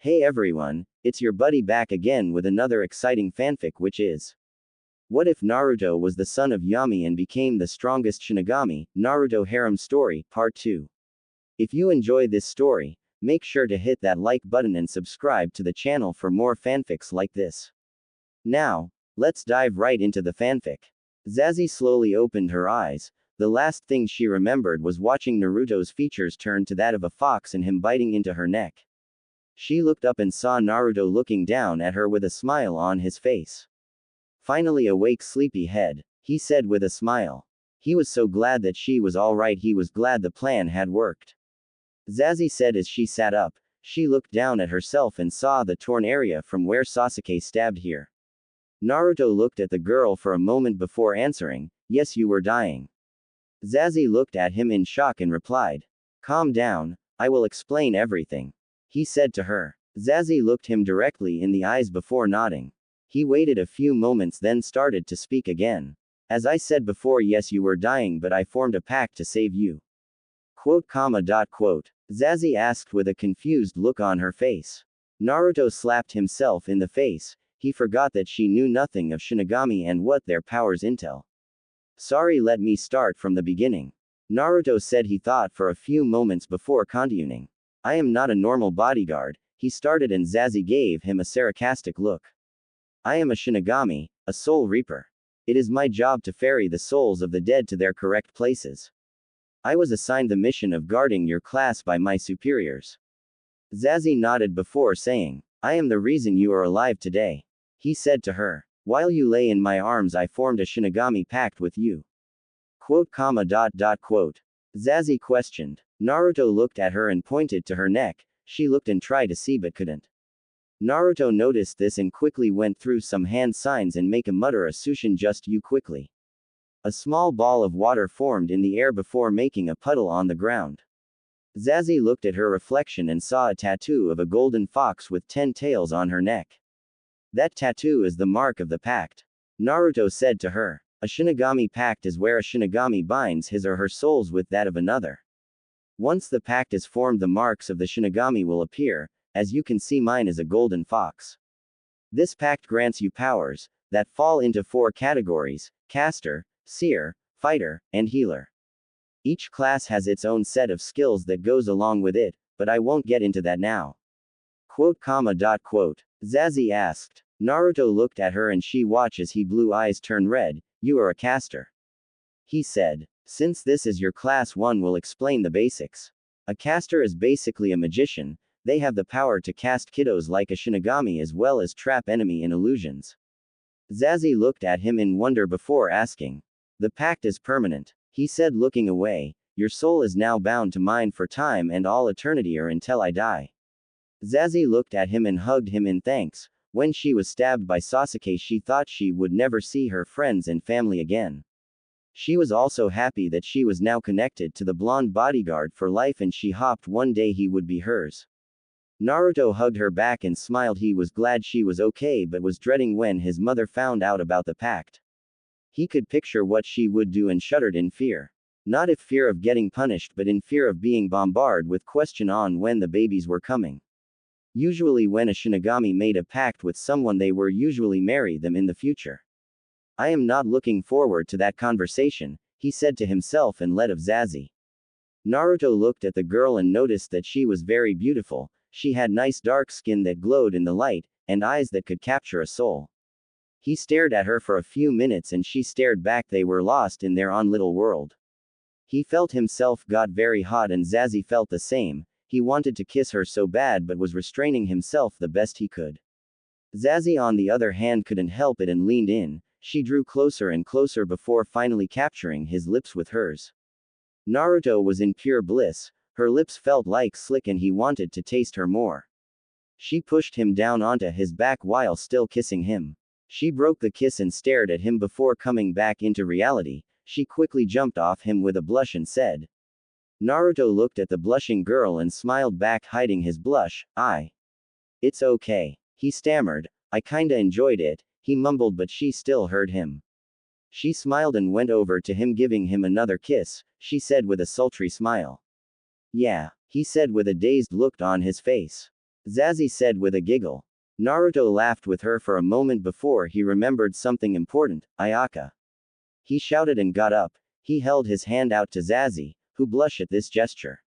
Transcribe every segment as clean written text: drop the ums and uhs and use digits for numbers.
Hey everyone, it's your buddy back again with another exciting fanfic, which is what if Naruto was the son of Yami and became the strongest Shinigami? Naruto Harem Story, Part 2. If you enjoy this story, make sure to hit that like button and subscribe to the channel for more fanfics like this. Now, let's dive right into the fanfic. Zazie slowly opened her eyes. The last thing she remembered was watching Naruto's features turn to that of a fox and him biting into her neck. She looked up and saw Naruto looking down at her with a smile on his face. Finally awake, sleepyhead, he said with a smile. He was so glad that she was alright, he was glad the plan had worked. Zazie said as she sat up. She looked down at herself and saw the torn area from where Sasuke stabbed here. Naruto looked at the girl for a moment before answering, "Yes, you were dying." Zazie looked at him in shock and replied, "Calm down, I will explain everything," he said to her. Zazie looked him directly in the eyes before nodding. He waited a few moments then started to speak again. "As I said before, yes, you were dying, but I formed a pact to save you." Quote. Zazie asked with a confused look on her face. Naruto slapped himself in the face. He forgot that she knew nothing of Shinigami and what their powers entail. "Sorry, let me start from the beginning." Naruto said. He thought for a few moments before continuing. "I am not a normal bodyguard," he started, and Zazie gave him a sarcastic look. "I am a Shinigami, a soul reaper. It is my job to ferry the souls of the dead to their correct places. I was assigned the mission of guarding your class by my superiors." Zazie nodded before saying, "I am the reason you are alive today," he said to her. "While you lay in my arms, I formed a Shinigami pact with you." Quote. Zazie questioned. Naruto looked at her and pointed to her neck. She looked and tried to see but couldn't. Naruto noticed this and quickly went through some hand signs and make a mutter a sushin just you quickly. A small ball of water formed in the air before making a puddle on the ground. Zazie looked at her reflection and saw a tattoo of a golden fox with 10 tails on her neck. "That tattoo is the mark of the pact," Naruto said to her. "A Shinigami pact is where a Shinigami binds his or her souls with that of another. Once the pact is formed, the marks of the Shinigami will appear. As you can see, mine is a golden fox. This pact grants you powers that fall into 4 categories: caster, seer, fighter, and healer. Each class has its own set of skills that goes along with it, but I won't get into that now." Quote. Zazie asked. Naruto looked at her and she watched as his blue eyes turn red. "You are a caster," he said. "Since this is your class, one will explain the basics. A caster is basically a magician. They have the power to cast kiddos like a Shinigami as well as trap enemy in illusions." Zazie looked at him in wonder before asking. "The pact is permanent," he said, looking away. "Your soul is now bound to mine for time and all eternity, or until I die." Zazie looked at him and hugged him in thanks. When she was stabbed by Sasuke, she thought she would never see her friends and family again. She was also happy that she was now connected to the blonde bodyguard for life, and she hoped one day he would be hers. Naruto hugged her back and smiled. He was glad she was okay but was dreading when his mother found out about the pact. He could picture what she would do and shuddered in fear. Not in fear of getting punished, but in fear of being bombarded with questions on when the babies were coming. Usually when a Shinigami made a pact with someone, they were usually marry them in the future. "I am not looking forward to that conversation," he said to himself and let of Zazie. Naruto looked at the girl and noticed that she was very beautiful. She had nice dark skin that glowed in the light, and eyes that could capture a soul. He stared at her for a few minutes and she stared back. They were lost in their own little world. He felt himself got very hot and Zazie felt the same. He wanted to kiss her so bad but was restraining himself the best he could. Zazie on the other hand couldn't help it and leaned in. She drew closer and closer before finally capturing his lips with hers. Naruto was in pure bliss. Her lips felt like slick and he wanted to taste her more. She pushed him down onto his back while still kissing him. She broke the kiss and stared at him before coming back into reality. She quickly jumped off him with a blush and said. Naruto looked at the blushing girl and smiled back, hiding his blush. It's okay," he stammered. "I kinda enjoyed it," he mumbled, but she still heard him. She smiled and went over to him, giving him another kiss. She said with a sultry smile. "Yeah," he said with a dazed look on his face. Zazie said with a giggle. Naruto laughed with her for a moment before he remembered something important, Ayaka. He shouted and got up. He held his hand out to Zazie, who blushed at this gesture.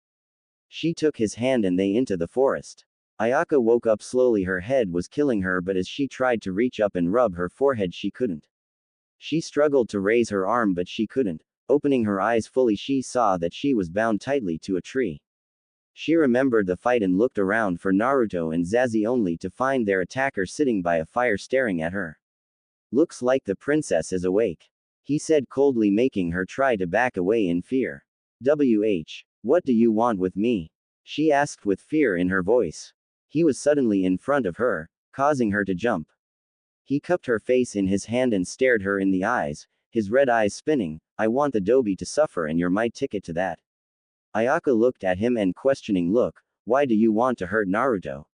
She took his hand and they into the forest. Ayaka woke up slowly. Her head was killing her, but as she tried to reach up and rub her forehead she couldn't. She struggled to raise her arm but she couldn't. Opening her eyes fully she saw that she was bound tightly to a tree. She remembered the fight and looked around for Naruto and Zazie only to find their attacker sitting by a fire staring at her. Looks like the princess is awake, he said coldly, making her try to back away in fear. What do you want with me? She asked with fear in her voice. He was suddenly in front of her, causing her to jump. He cupped her face in his hand and stared her in the eyes, his red eyes spinning. I want the Dobi to suffer and you're my ticket to that. Ayaka looked at him and questioning look, why do you want to hurt Naruto?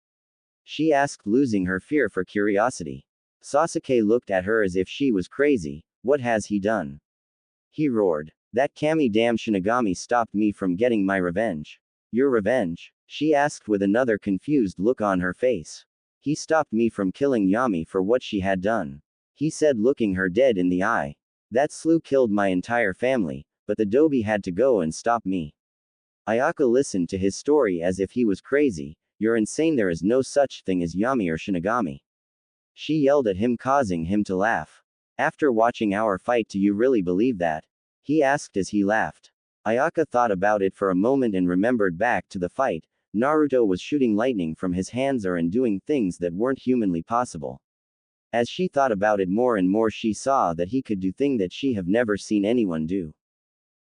She asked, losing her fear for curiosity. Sasuke looked at her as if she was crazy. What has he done? He roared. That Kami damn Shinigami stopped me from getting my revenge. Your revenge? She asked with another confused look on her face. He stopped me from killing Yami for what she had done, he said, looking her dead in the eye. That slew killed my entire family, but the Dobi had to go and stop me. Ayaka listened to his story as if he was crazy. You're insane, there is no such thing as Yami or Shinigami. She yelled at him, causing him to laugh. After watching our fight, do you really believe that? He asked as he laughed. Ayaka thought about it for a moment and remembered back to the fight. Naruto was shooting lightning from his hands and doing things that weren't humanly possible. As she thought about it more and more, she saw that he could do things that she have never seen anyone do.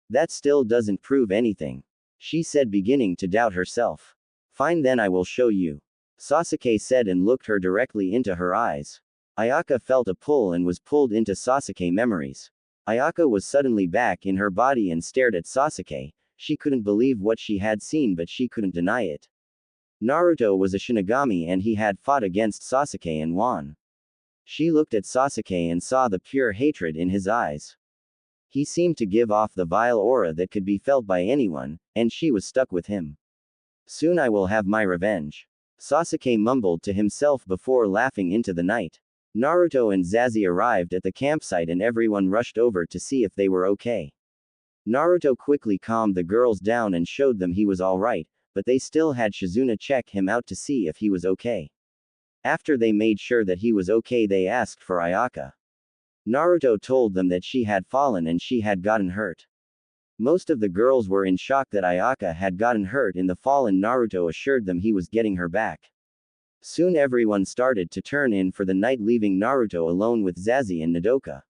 That still doesn't prove anything, she said, beginning to doubt herself. Fine, then I will show you, Sasuke said and looked her directly into her eyes. Ayaka felt a pull and was pulled into Sasuke memories. Ayaka was suddenly back in her body and stared at Sasuke. She couldn't believe what she had seen, but she couldn't deny it. Naruto was a Shinigami and he had fought against Sasuke and won. She looked at Sasuke and saw the pure hatred in his eyes. He seemed to give off the vile aura that could be felt by anyone, and she was stuck with him. Soon I will have my revenge, Sasuke mumbled to himself before laughing into the night. Naruto and Zazie arrived at the campsite and everyone rushed over to see if they were okay. Naruto quickly calmed the girls down and showed them he was alright, but they still had Shizuna check him out to see if he was okay. After they made sure that he was okay, they asked for Ayaka. Naruto told them that she had fallen and she had gotten hurt. Most of the girls were in shock that Ayaka had gotten hurt in the fall, and Naruto assured them he was getting her back. Soon everyone started to turn in for the night, leaving Naruto alone with Zazie and Nodoka.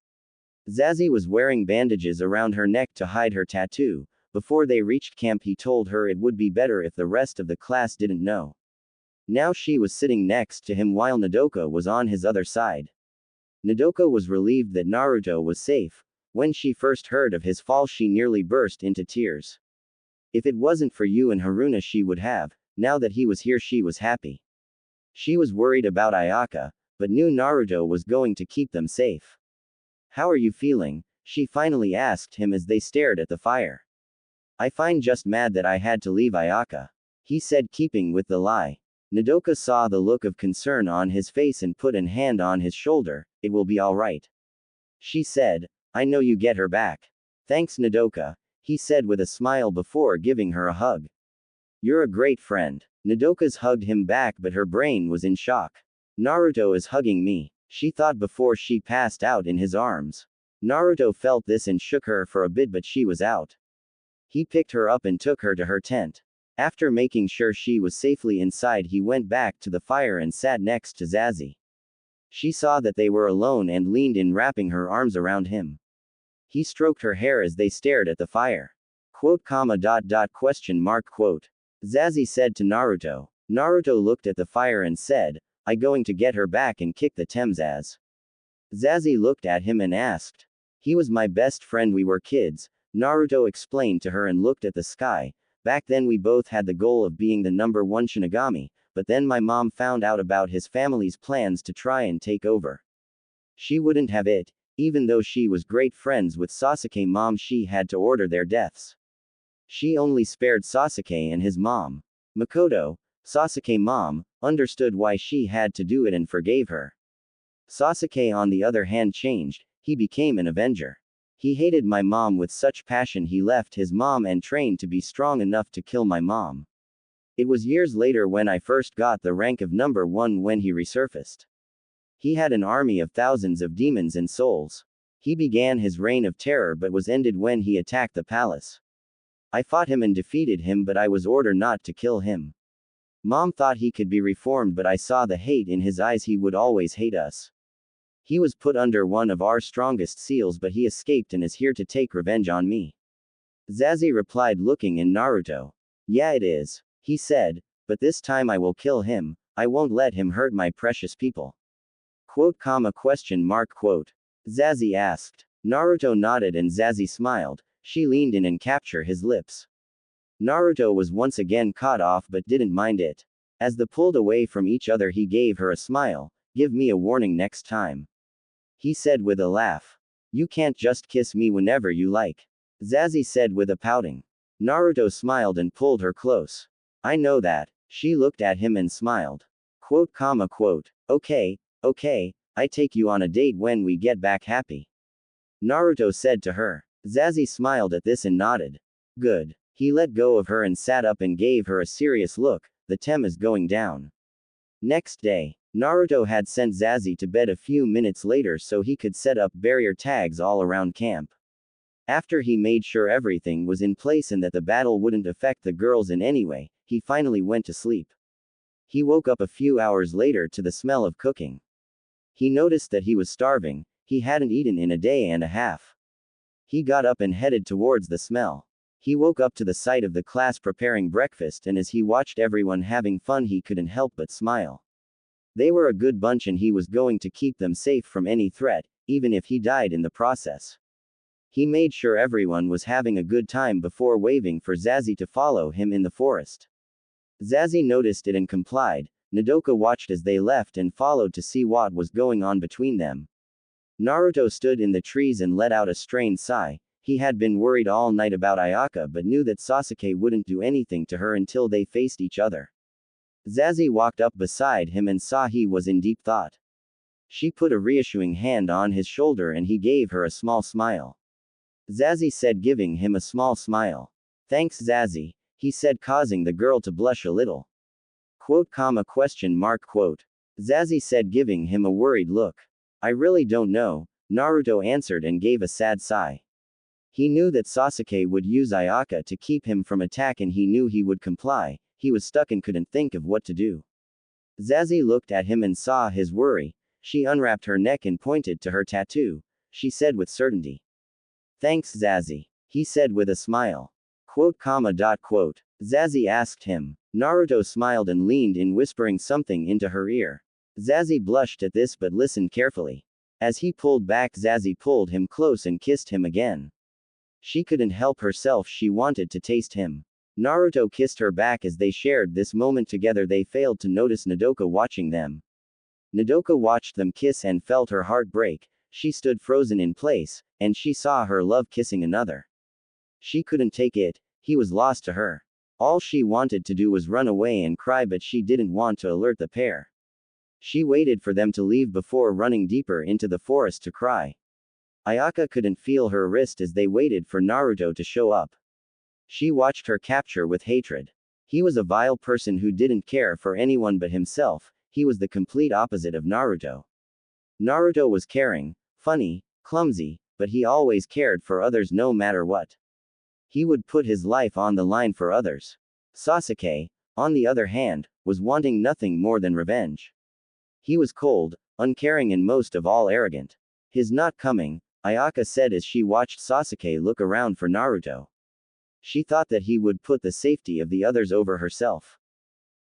Zazie was wearing bandages around her neck to hide her tattoo. Before they reached camp, he told her it would be better if the rest of the class didn't know. Now she was sitting next to him while Nodoka was on his other side. Nodoka was relieved that Naruto was safe. When she first heard of his fall, she nearly burst into tears. If it wasn't for you and Haruna, she would have. Now that he was here, she was happy. She was worried about Ayaka, but knew Naruto was going to keep them safe. How are you feeling? She finally asked him as they stared at the fire. I find just mad that I had to leave Ayaka, he said, keeping with the lie. Nodoka saw the look of concern on his face and put an hand on his shoulder. It will be alright, she said. I know you get her back. Thanks, Nodoka, he said with a smile before giving her a hug. You're a great friend. Nodoka's hugged him back, but her brain was in shock. Naruto is hugging me, she thought before she passed out in his arms. Naruto felt this and shook her for a bit, but she was out. He picked her up and took her to her tent. After making sure she was safely inside, he went back to the fire and sat next to Zazie. She saw that they were alone and leaned in, wrapping her arms around him. He stroked her hair as they stared at the fire. Question mark. Zazie said to Naruto. Naruto looked at the fire and said, I going to get her back and kick the Temzaz. Zazie looked at him and asked. He was my best friend, we were kids, Naruto explained to her and looked at the sky. Back then we both had the goal of being the #1 Shinigami, but then my mom found out about his family's plans to try and take over. She wouldn't have it. Even though she was great friends with Sasuke mom, she had to order their deaths. She only spared Sasuke and his mom, Makoto. Sasuke's mom understood why she had to do it and forgave her. Sasuke on the other hand changed, he became an avenger. He hated my mom with such passion he left his mom and trained to be strong enough to kill my mom. It was years later when I first got the rank of number 1 when he resurfaced. He had an army of thousands of demons and souls. He began his reign of terror but was ended when he attacked the palace. I fought him and defeated him but I was ordered not to kill him. Mom thought he could be reformed but I saw the hate in his eyes, he would always hate us. He was put under one of our strongest seals but he escaped and is here to take revenge on me. Zazie replied looking in Naruto. Yeah it is. He said, but this time I will kill him, I won't let him hurt my precious people. Quote, question mark quote. Zazie asked. Naruto nodded and Zazie smiled, she leaned in and captured his lips. Naruto was once again caught off but didn't mind it. As they pulled away from each other he gave her a smile, give me a warning next time. He said with a laugh. You can't just kiss me whenever you like. Zazie said with a pouting. Naruto smiled and pulled her close. I know that. She looked at him and smiled. Quote, quote. Okay, I take you on a date when we get back happy. Naruto said to her. Zazie smiled at this and nodded. Good. He let go of her and sat up and gave her a serious look, the tem is going down. Next day, Naruto had sent Zazie to bed a few minutes later so he could set up barrier tags all around camp. After he made sure everything was in place and that the battle wouldn't affect the girls in any way, he finally went to sleep. He woke up a few hours later to the smell of cooking. He noticed that he was starving, he hadn't eaten in a day and a half. He got up and headed towards the smell. He woke up to the sight of the class preparing breakfast and as he watched everyone having fun he couldn't help but smile. They were a good bunch and he was going to keep them safe from any threat, even if he died in the process. He made sure everyone was having a good time before waving for Zazie to follow him in the forest. Zazie noticed it and complied. Nodoka watched as they left and followed to see what was going on between them. Naruto stood in the trees and let out a strained sigh. He had been worried all night about Ayaka but knew that Sasuke wouldn't do anything to her until they faced each other. Zazie walked up beside him and saw he was in deep thought. She put a reassuring hand on his shoulder and he gave her a small smile. Zazie said, giving him a small smile. Thanks Zazie, he said, causing the girl to blush a little. Quote, question mark quote. Zazie said, giving him a worried look. I really don't know, Naruto answered and gave a sad sigh. He knew that Sasuke would use Ayaka to keep him from attack and he knew he would comply, he was stuck and couldn't think of what to do. Zazie looked at him and saw his worry, she unwrapped her neck and pointed to her tattoo, she said with certainty. Thanks Zazie, he said with a smile. Quote, quote. Zazie asked him. Naruto smiled and leaned in whispering something into her ear. Zazie blushed at this but listened carefully. As he pulled back Zazie pulled him close and kissed him again. She couldn't help herself, she wanted to taste him. Naruto kissed her back as they shared this moment together. They failed to notice Nodoka watching them. Nodoka watched them kiss and felt her heart break. She stood frozen in place, and she saw her love kissing another. She couldn't take it, he was lost to her. All she wanted to do was run away and cry but she didn't want to alert the pair. She waited for them to leave before running deeper into the forest to cry. Ayaka couldn't feel her wrist as they waited for Naruto to show up. She watched her capture with hatred. He was a vile person who didn't care for anyone but himself, he was the complete opposite of Naruto. Naruto was caring, funny, clumsy, but he always cared for others no matter what. He would put his life on the line for others. Sasuke, on the other hand, was wanting nothing more than revenge. He was cold, uncaring and most of all arrogant. His not coming, Ayaka said as she watched Sasuke look around for Naruto. She thought that he would put the safety of the others over herself.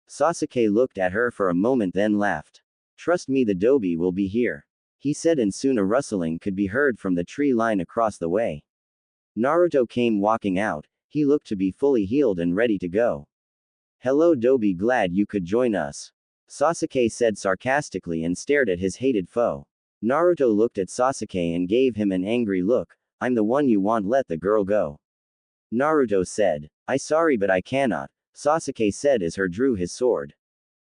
Sasuke looked at her for a moment then laughed. Trust me, the Dobi will be here, he said, and soon a rustling could be heard from the tree line across the way. Naruto came walking out, he looked to be fully healed and ready to go. Hello Dobi, glad you could join us, Sasuke said sarcastically and stared at his hated foe. Naruto looked at Sasuke and gave him an angry look. I'm the one you want, let the girl go. Naruto said. I sorry but I cannot, Sasuke said as he drew his sword.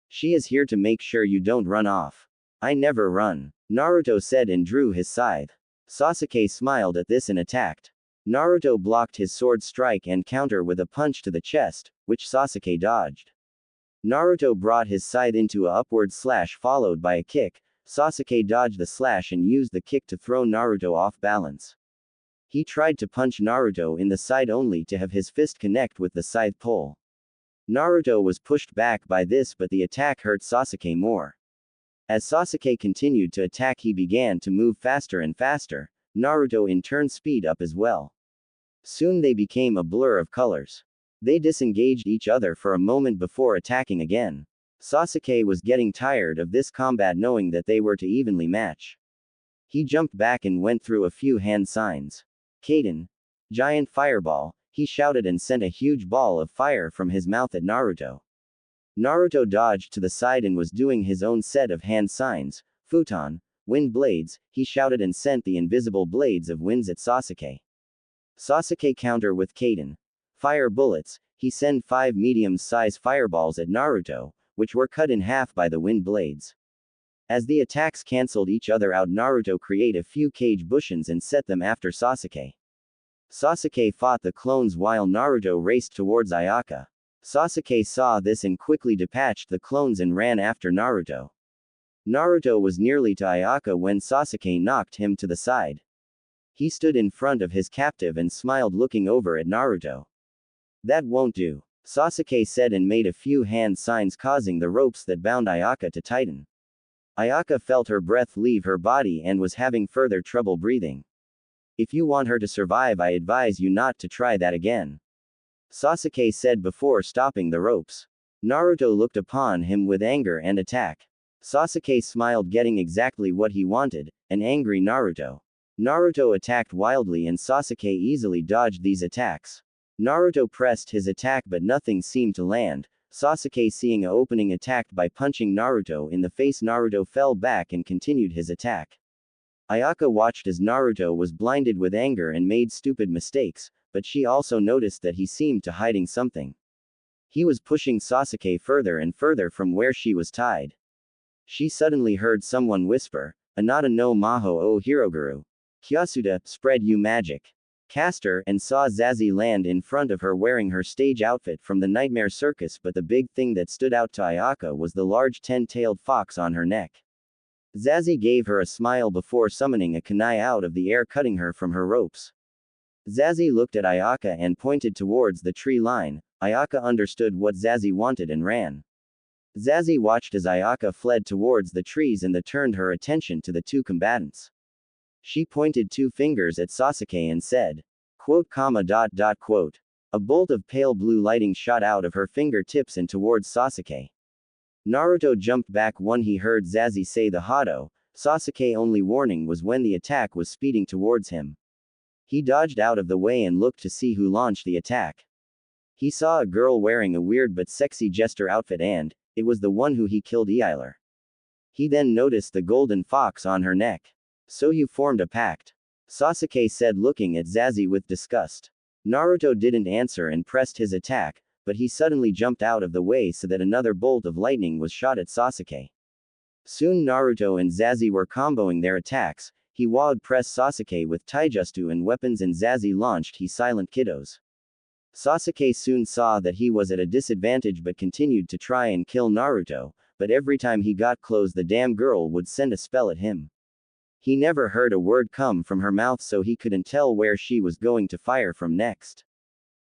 She is here to make sure you don't run off. I never run, Naruto said and drew his scythe. Sasuke smiled at this and attacked. Naruto blocked his sword strike and counter with a punch to the chest, which Sasuke dodged. Naruto brought his scythe into a upward slash followed by a kick. Sasuke dodged the slash and used the kick to throw Naruto off balance. He tried to punch Naruto in the side only to have his fist connect with the scythe pole. Naruto was pushed back by this, but the attack hurt Sasuke more. As Sasuke continued to attack, he began to move faster and faster. Naruto in turn speed up as well. Soon they became a blur of colors. They disengaged each other for a moment before attacking again. Sasuke was getting tired of this combat, knowing that they were to evenly match. He jumped back and went through a few hand signs. Kaden. Giant fireball, he shouted and sent a huge ball of fire from his mouth at Naruto. Naruto dodged to the side and was doing his own set of hand signs. Futon. Wind blades, he shouted and sent the invisible blades of winds at Sasuke. Sasuke counter with Kaden. Fire bullets, he sent 5 medium-size fireballs at Naruto, which were cut in half by the wind blades. As the attacks cancelled each other out, Naruto created a few cage bushes and set them after Sasuke. Sasuke fought the clones while Naruto raced towards Ayaka. Sasuke saw this and quickly dispatched the clones and ran after Naruto. Naruto was nearly to Ayaka when Sasuke knocked him to the side. He stood in front of his captive and smiled, looking over at Naruto. That won't do, Sasuke said and made a few hand signs, causing the ropes that bound Ayaka to tighten. Ayaka felt her breath leave her body and was having further trouble breathing. If you want her to survive, I advise you not to try that again, Sasuke said before stopping the ropes. Naruto looked upon him with anger and attack. Sasuke smiled, getting exactly what he wanted, an angry Naruto. Naruto attacked wildly and Sasuke easily dodged these attacks. Naruto pressed his attack but nothing seemed to land. Sasuke, seeing an opening, attacked by punching Naruto in the face. Naruto fell back and continued his attack. Ayaka watched as Naruto was blinded with anger and made stupid mistakes, but she also noticed that he seemed to hiding something. He was pushing Sasuke further and further from where she was tied. She suddenly heard someone whisper, "Anata no Maho o Hiroguru. Kyasuda, spread you magic." Caster, and saw Zazie land in front of her wearing her stage outfit from the Nightmare Circus, but the big thing that stood out to Ayaka was the large 10-tailed fox on her neck. Zazie gave her a smile before summoning a kunai out of the air, cutting her from her ropes. Zazie looked at Ayaka and pointed towards the tree line. Ayaka understood what Zazie wanted and ran. Zazie watched as Ayaka fled towards the trees and turned her attention to the two combatants. She pointed 2 fingers at Sasuke and said, quote, quote. A bolt of pale blue lighting shot out of her fingertips and towards Sasuke. Naruto jumped back when he heard Zazie say the Hado. Sasuke only warning was when the attack was speeding towards him. He dodged out of the way and looked to see who launched the attack. He saw a girl wearing a weird but sexy jester outfit, and it was the one who he killed Eiler. He then noticed the golden fox on her neck. So you formed a pact, Sasuke said, looking at Zazie with disgust. Naruto didn't answer and pressed his attack, but he suddenly jumped out of the way so that another bolt of lightning was shot at Sasuke. Soon Naruto and Zazie were comboing their attacks. He would press Sasuke with taijutsu and weapons, and Zazie launched he silent kiddos. Sasuke soon saw that he was at a disadvantage but continued to try and kill Naruto, but every time he got close the damn girl would send a spell at him. He never heard a word come from her mouth, so he couldn't tell where she was going to fire from next.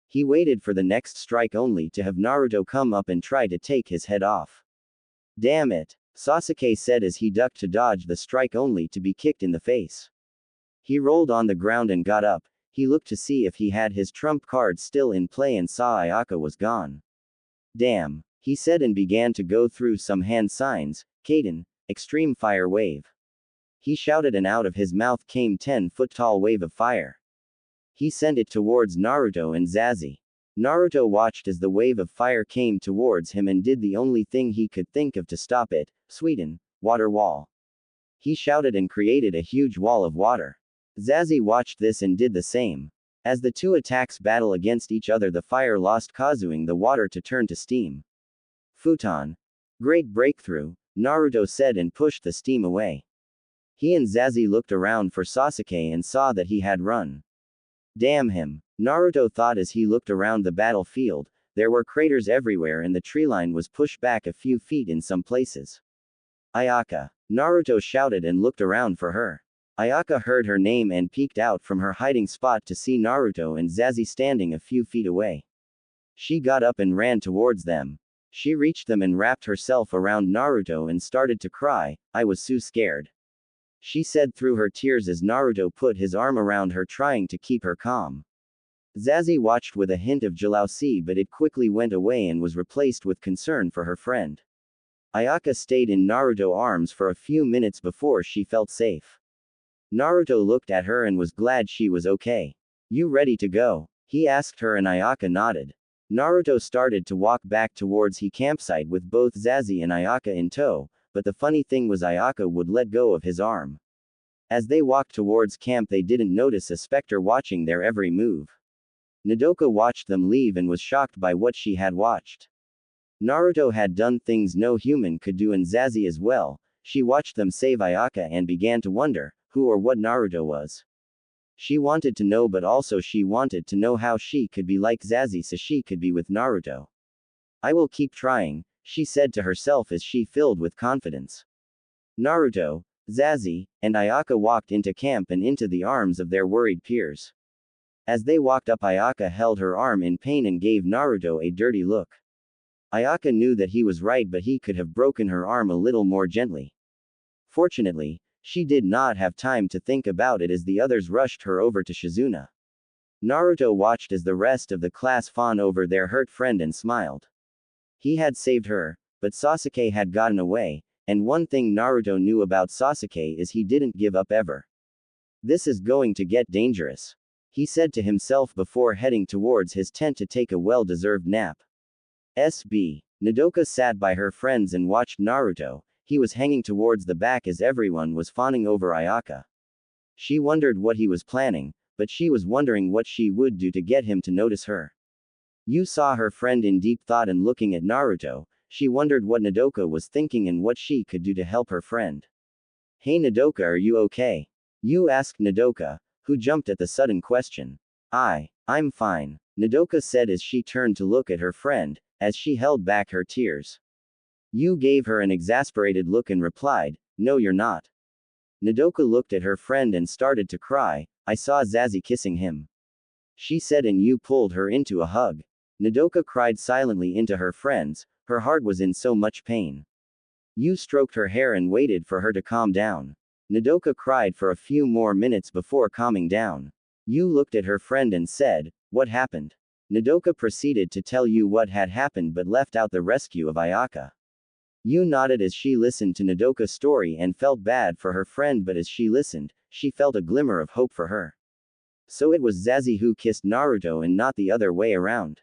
He waited for the next strike only to have Naruto come up and try to take his head off. Damn it, Sasuke said as he ducked to dodge the strike only to be kicked in the face. He rolled on the ground and got up. He looked to see if he had his trump card still in play and saw Ayaka was gone. Damn, he said and began to go through some hand signs. Kaden, extreme fire wave. He shouted and out of his mouth came 10-foot tall wave of fire. He sent it towards Naruto and Zazie. Naruto watched as the wave of fire came towards him and did the only thing he could think of to stop it. Sweeten, water wall. He shouted and created a huge wall of water. Zazie watched this and did the same. As the two attacks battle against each other, the fire lost, causing the water to turn to steam. Futon. Great breakthrough, Naruto said and pushed the steam away. He and Zazie looked around for Sasuke and saw that he had run. Damn him, Naruto thought as he looked around the battlefield. There were craters everywhere and the treeline was pushed back a few feet in some places. Ayaka. Naruto shouted and looked around for her. Ayaka heard her name and peeked out from her hiding spot to see Naruto and Zazie standing a few feet away. She got up and ran towards them. She reached them and wrapped herself around Naruto and started to cry. I was so scared, she said through her tears as Naruto put his arm around her trying to keep her calm. Zazie watched with a hint of jealousy, but it quickly went away and was replaced with concern for her friend. Ayaka stayed in Naruto's arms for a few minutes before she felt safe. Naruto looked at her and was glad she was okay. You ready to go? He asked her and Ayaka nodded. Naruto started to walk back towards his campsite with both Zazie and Ayaka in tow, but the funny thing was Ayaka would let go of his arm. As they walked towards camp, they didn't notice a specter watching their every move. Nodoka watched them leave and was shocked by what she had watched. Naruto had done things no human could do, and Zazie as well. She watched them save Ayaka and began to wonder who or what Naruto was. She wanted to know, but also she wanted to know how she could be like Zazie so she could be with Naruto. I will keep trying, she said to herself as she filled with confidence. Naruto, Zazie, and Ayaka walked into camp and into the arms of their worried peers. As they walked up, Ayaka held her arm in pain and gave Naruto a dirty look. Ayaka knew that he was right, but he could have broken her arm a little more gently. Fortunately, she did not have time to think about it as the others rushed her over to Shizuna. Naruto watched as the rest of the class fawned over their hurt friend and smiled. He had saved her, but Sasuke had gotten away, and one thing Naruto knew about Sasuke is he didn't give up ever. This is going to get dangerous, he said to himself before heading towards his tent to take a well-deserved nap. SB. Nodoka sat by her friends and watched Naruto. He was hanging towards the back as everyone was fawning over Ayaka. She wondered what he was planning, but she was wondering what she would do to get him to notice her. You saw her friend in deep thought and looking at Naruto. She wondered what Nodoka was thinking and what she could do to help her friend. Hey Nodoka, are you okay? You asked Nodoka, who jumped at the sudden question. I'm fine, Nodoka said as she turned to look at her friend, as she held back her tears. You gave her an exasperated look and replied, no you're not. Nodoka looked at her friend and started to cry. I saw Zazie kissing him, she said, and you pulled her into a hug. Nodoka cried silently into her friends. Her heart was in so much pain. You stroked her hair and waited for her to calm down. Nodoka cried for a few more minutes before calming down. You looked at her friend and said, what happened? Nodoka proceeded to tell you what had happened but left out the rescue of Ayaka. You nodded as she listened to Nodoka's story and felt bad for her friend, but as she listened, she felt a glimmer of hope for her. So it was Zazie who kissed Naruto and not the other way around?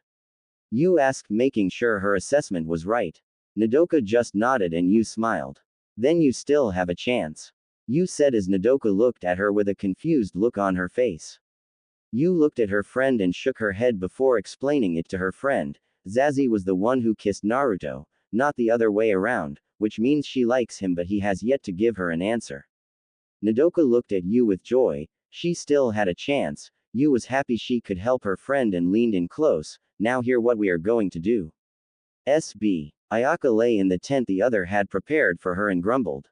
You asked, making sure her assessment was right. Nodoka just nodded and you smiled. Then you still have a chance, you said as Nodoka looked at her with a confused look on her face. You looked at her friend and shook her head before explaining it to her friend. Zazie was the one who kissed Naruto, not the other way around, which means she likes him, but he has yet to give her an answer. Nodoka looked at you with joy. She still had a chance. You was happy she could help her friend and leaned in close. Now hear what we are going to do. SB. Ayaka lay in the tent the other had prepared for her and grumbled.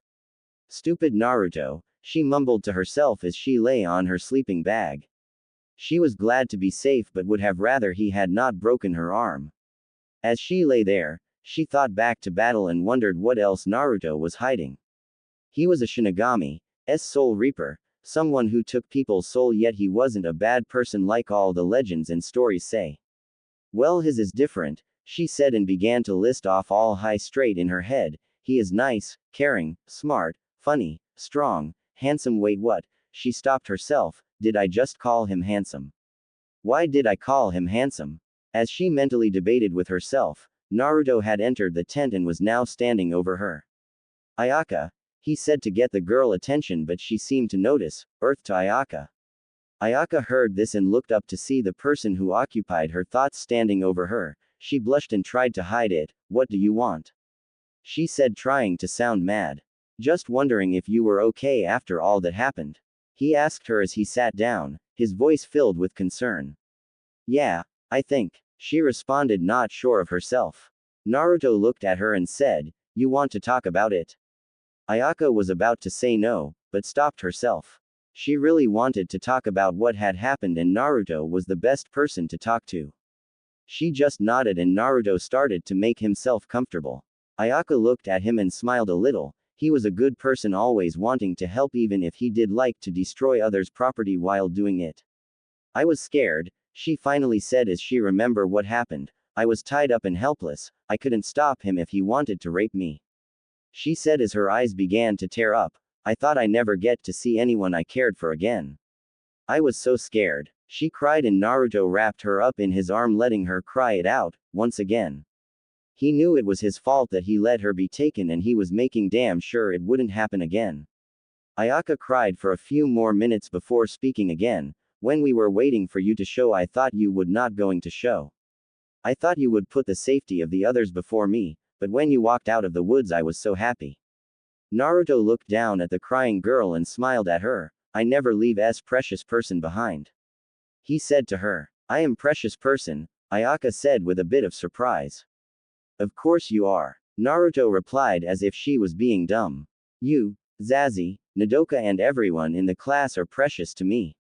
Stupid Naruto, she mumbled to herself as she lay on her sleeping bag. She was glad to be safe but would have rather he had not broken her arm. As she lay there, she thought back to battle and wondered what else Naruto was hiding. He was a Shinigami's soul reaper, someone who took people's soul, yet he wasn't a bad person like all the legends and stories say. Well, his is different, she said and began to list off all high straight in her head. He is nice, caring, smart, funny, strong, handsome. Wait, what? She stopped herself. Did I just call him handsome? Why did I call him handsome? As she mentally debated with herself, Naruto had entered the tent and was now standing over her. Ayaka, he said to get the girl attention, but she seemed to notice. Earth to Ayaka. Ayaka heard this and looked up to see the person who occupied her thoughts standing over her. She blushed and tried to hide it. What do you want? She said, trying to sound mad. Just wondering if you were okay after all that happened. He asked her as he sat down, his voice filled with concern. Yeah, I think. She responded, not sure of herself. Naruto looked at her and said, you want to talk about it? Ayaka was about to say no, but stopped herself. She really wanted to talk about what had happened and Naruto was the best person to talk to. She just nodded and Naruto started to make himself comfortable. Ayaka looked at him and smiled a little. He was a good person, always wanting to help even if he did like to destroy others' property while doing it. I was scared, she finally said as she remembered what happened. I was tied up and helpless, I couldn't stop him if he wanted to rape me. She said as her eyes began to tear up. I thought I never get to see anyone I cared for again. I was so scared. She cried and Naruto wrapped her up in his arm, letting her cry it out, once again. He knew it was his fault that he let her be taken and he was making damn sure it wouldn't happen again. Ayaka cried for a few more minutes before speaking again. When we were waiting for you to show, I thought you would not going to show. I thought you would put the safety of the others before me, but when you walked out of the woods I was so happy. Naruto looked down at the crying girl and smiled at her. I never leave S precious person behind. He said to her. I am precious person, Ayaka said with a bit of surprise. Of course you are. Naruto replied as if she was being dumb. You, Zazie, Nodoka and everyone in the class are precious to me.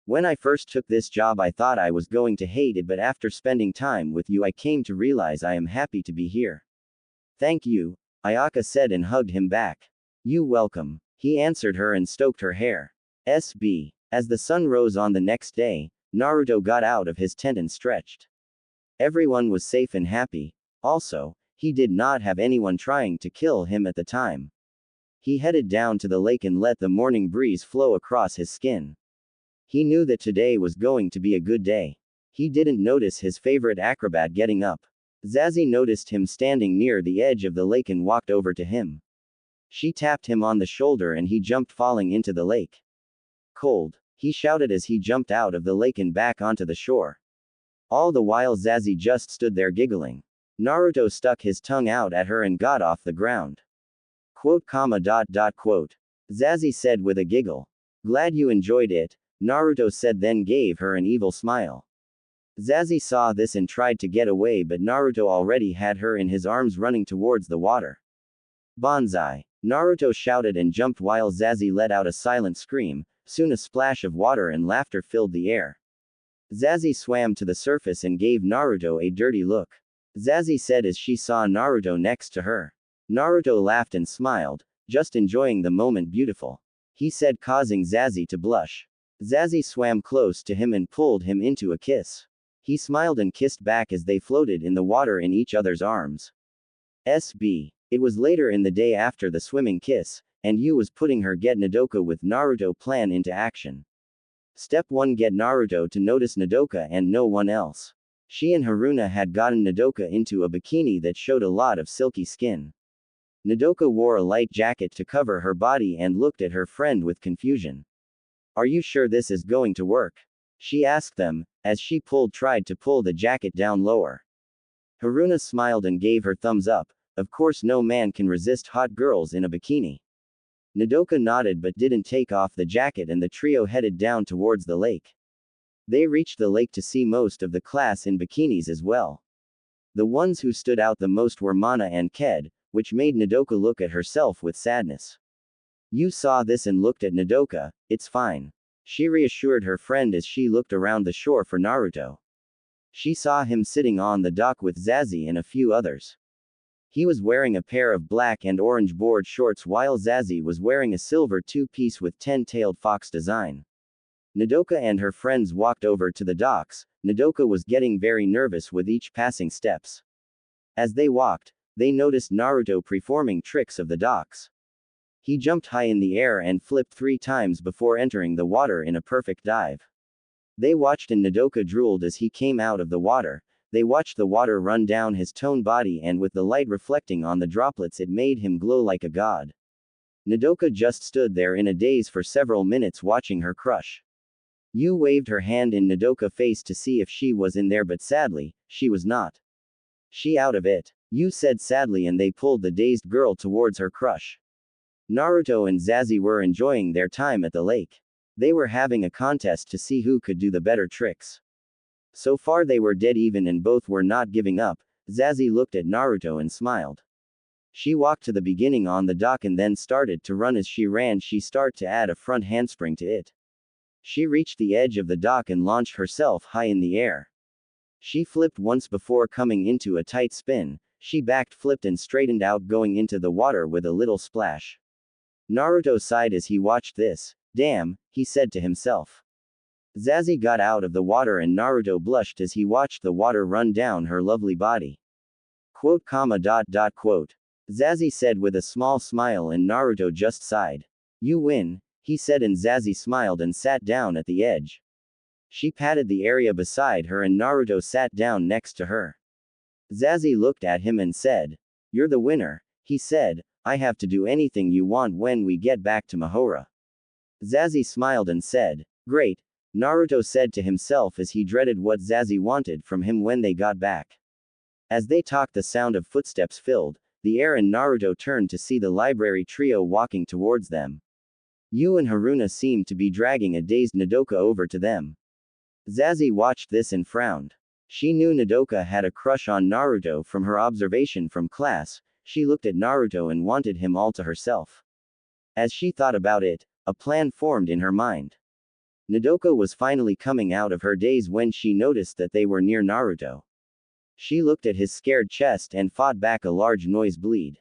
When I first took this job I thought I was going to hate it, but after spending time with you I came to realize I am happy to be here. Thank you, Ayaka said and hugged him back. You welcome. He answered her and stroked her hair. SB. As the sun rose on the next day, Naruto got out of his tent and stretched. Everyone was safe and happy. Also, he did not have anyone trying to kill him at the time. He headed down to the lake and let the morning breeze flow across his skin. He knew that today was going to be a good day. He didn't notice his favorite acrobat getting up. Zazie noticed him standing near the edge of the lake and walked over to him. She tapped him on the shoulder and he jumped, falling into the lake. Cold, he shouted as he jumped out of the lake and back onto the shore. All the while Zazie just stood there giggling. Naruto stuck his tongue out at her and got off the ground. Quote. Zazie said with a giggle. Glad you enjoyed it, Naruto said, then gave her an evil smile. Zazie saw this and tried to get away, but Naruto already had her in his arms running towards the water. Banzai! Naruto shouted and jumped while Zazie let out a silent scream. Soon a splash of water and laughter filled the air. Zazie swam to the surface and gave Naruto a dirty look. Zazie said as she saw Naruto next to her. Naruto laughed and smiled, just enjoying the moment. Beautiful, he said, causing Zazie to blush. Zazie swam close to him and pulled him into a kiss. He smiled and kissed back as they floated in the water in each other's arms. SB. It was later in the day after the swimming kiss, and Yu was putting her get Nodoka with Naruto plan into action. Step 1: Get Naruto to notice Nodoka and no one else. She and Haruna had gotten Nodoka into a bikini that showed a lot of silky skin. Nodoka wore a light jacket to cover her body and looked at her friend with confusion. Are you sure this is going to work? She asked them, as she tried to pull the jacket down lower. Haruna smiled and gave her thumbs up. Of course no man can resist hot girls in a bikini. Nodoka nodded but didn't take off the jacket and the trio headed down towards the lake. They reached the lake to see most of the class in bikinis as well. The ones who stood out the most were Mana and Ked, which made Nodoka look at herself with sadness. Yu saw this and looked at Nodoka. It's fine. She reassured her friend as she looked around the shore for Naruto. She saw him sitting on the dock with Zazie and a few others. He was wearing a pair of black and orange board shorts while Zazie was wearing a silver two-piece with 10-tailed fox design. Nodoka and her friends walked over to the docks. Nodoka was getting very nervous with each passing steps. As they walked, they noticed Naruto performing tricks of the docks. He jumped high in the air and flipped 3 times before entering the water in a perfect dive. They watched and Nodoka drooled as he came out of the water. They watched the water run down his toned body and with the light reflecting on the droplets it made him glow like a god. Nodoka just stood there in a daze for several minutes watching her crush. Yu waved her hand in Nodoka's face to see if she was in there, but sadly, she was not. She out of it, Yu said sadly, and they pulled the dazed girl towards her crush. Naruto and Zazie were enjoying their time at the lake. They were having a contest to see who could do the better tricks. So far they were dead even and both were not giving up. Zazie looked at Naruto and smiled. She walked to the beginning on the dock and then started to run. As she ran, she started to add a front handspring to it. She reached the edge of the dock and launched herself high in the air. She flipped once before coming into a tight spin. She backed, flipped, and straightened out, going into the water with a little splash. Naruto sighed as he watched this. Damn, he said to himself. Zazie got out of the water and Naruto blushed as he watched the water run down her lovely body. Quote, quote. Zazie said with a small smile and Naruto just sighed. You win, he said, and Zazie smiled and sat down at the edge. She patted the area beside her and Naruto sat down next to her. Zazie looked at him and said, You're the winner, he said. I have to do anything you want when we get back to Mahora. Zazie smiled and said, Great, Naruto said to himself as he dreaded what Zazie wanted from him when they got back. As they talked, the sound of footsteps filled the air and Naruto turned to see the library trio walking towards them. Yu and Haruna seemed to be dragging a dazed Nodoka over to them. Zazie watched this and frowned. She knew Nodoka had a crush on Naruto from her observation from class. She looked at Naruto and wanted him all to herself. As she thought about it, a plan formed in her mind. Nodoka was finally coming out of her daze when she noticed that they were near Naruto. She looked at his scared chest and fought back a large nosebleed.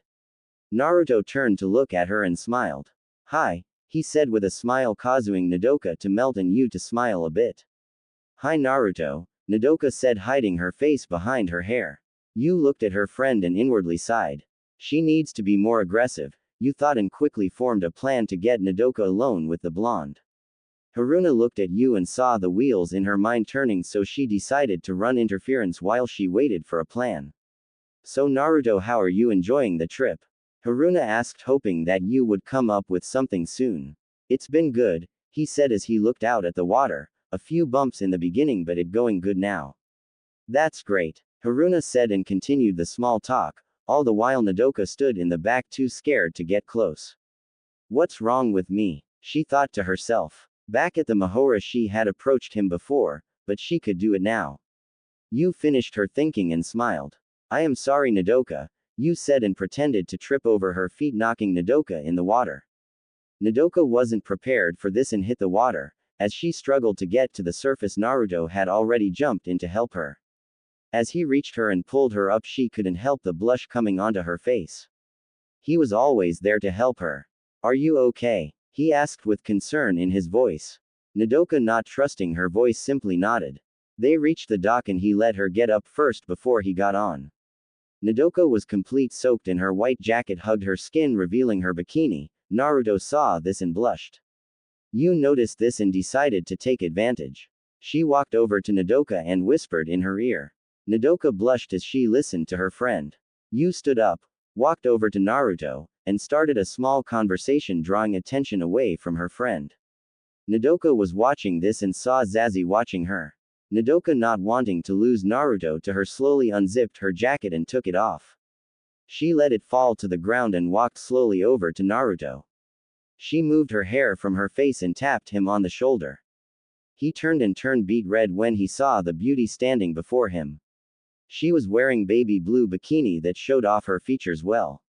Naruto turned to look at her and smiled. Hi, he said with a smile, causing Nodoka to melt and Yu to smile a bit. Hi Naruto, Nodoka said, hiding her face behind her hair. Yu looked at her friend and inwardly sighed. She needs to be more aggressive, Yu thought, and quickly formed a plan to get Nodoka alone with the blonde. Haruna looked at Yu and saw the wheels in her mind turning, so she decided to run interference while she waited for a plan. So Naruto, how are you enjoying the trip? Haruna asked, hoping that Yu would come up with something soon. It's been good, he said as he looked out at the water. A few bumps in the beginning, but it going good now. That's great, Haruna said and continued the small talk, all the while Nodoka stood in the back too scared to get close. What's wrong with me? She thought to herself. Back at the Mahora she had approached him before, but she could do it now. Yu finished her thinking and smiled. I am sorry Nodoka, Yu said and pretended to trip over her feet, knocking Nodoka in the water. Nodoka wasn't prepared for this and hit the water. As she struggled to get to the surface, Naruto had already jumped in to help her. As he reached her and pulled her up, she couldn't help the blush coming onto her face. He was always there to help her. Are you okay? He asked with concern in his voice. Nodoka, not trusting her voice, simply nodded. They reached the dock and he let her get up first before he got on. Nodoka was complete soaked and her white jacket hugged her skin, revealing her bikini. Naruto saw this and blushed. Yu noticed this and decided to take advantage. She walked over to Nodoka and whispered in her ear. Nodoka blushed as she listened to her friend. Yu stood up, walked over to Naruto, and started a small conversation, drawing attention away from her friend. Nodoka was watching this and saw Zazie watching her. Nodoka, not wanting to lose Naruto to her, slowly unzipped her jacket and took it off. She let it fall to the ground and walked slowly over to Naruto. She moved her hair from her face and tapped him on the shoulder. He turned beet red when he saw the beauty standing before him. She was wearing baby blue bikini that showed off her features well.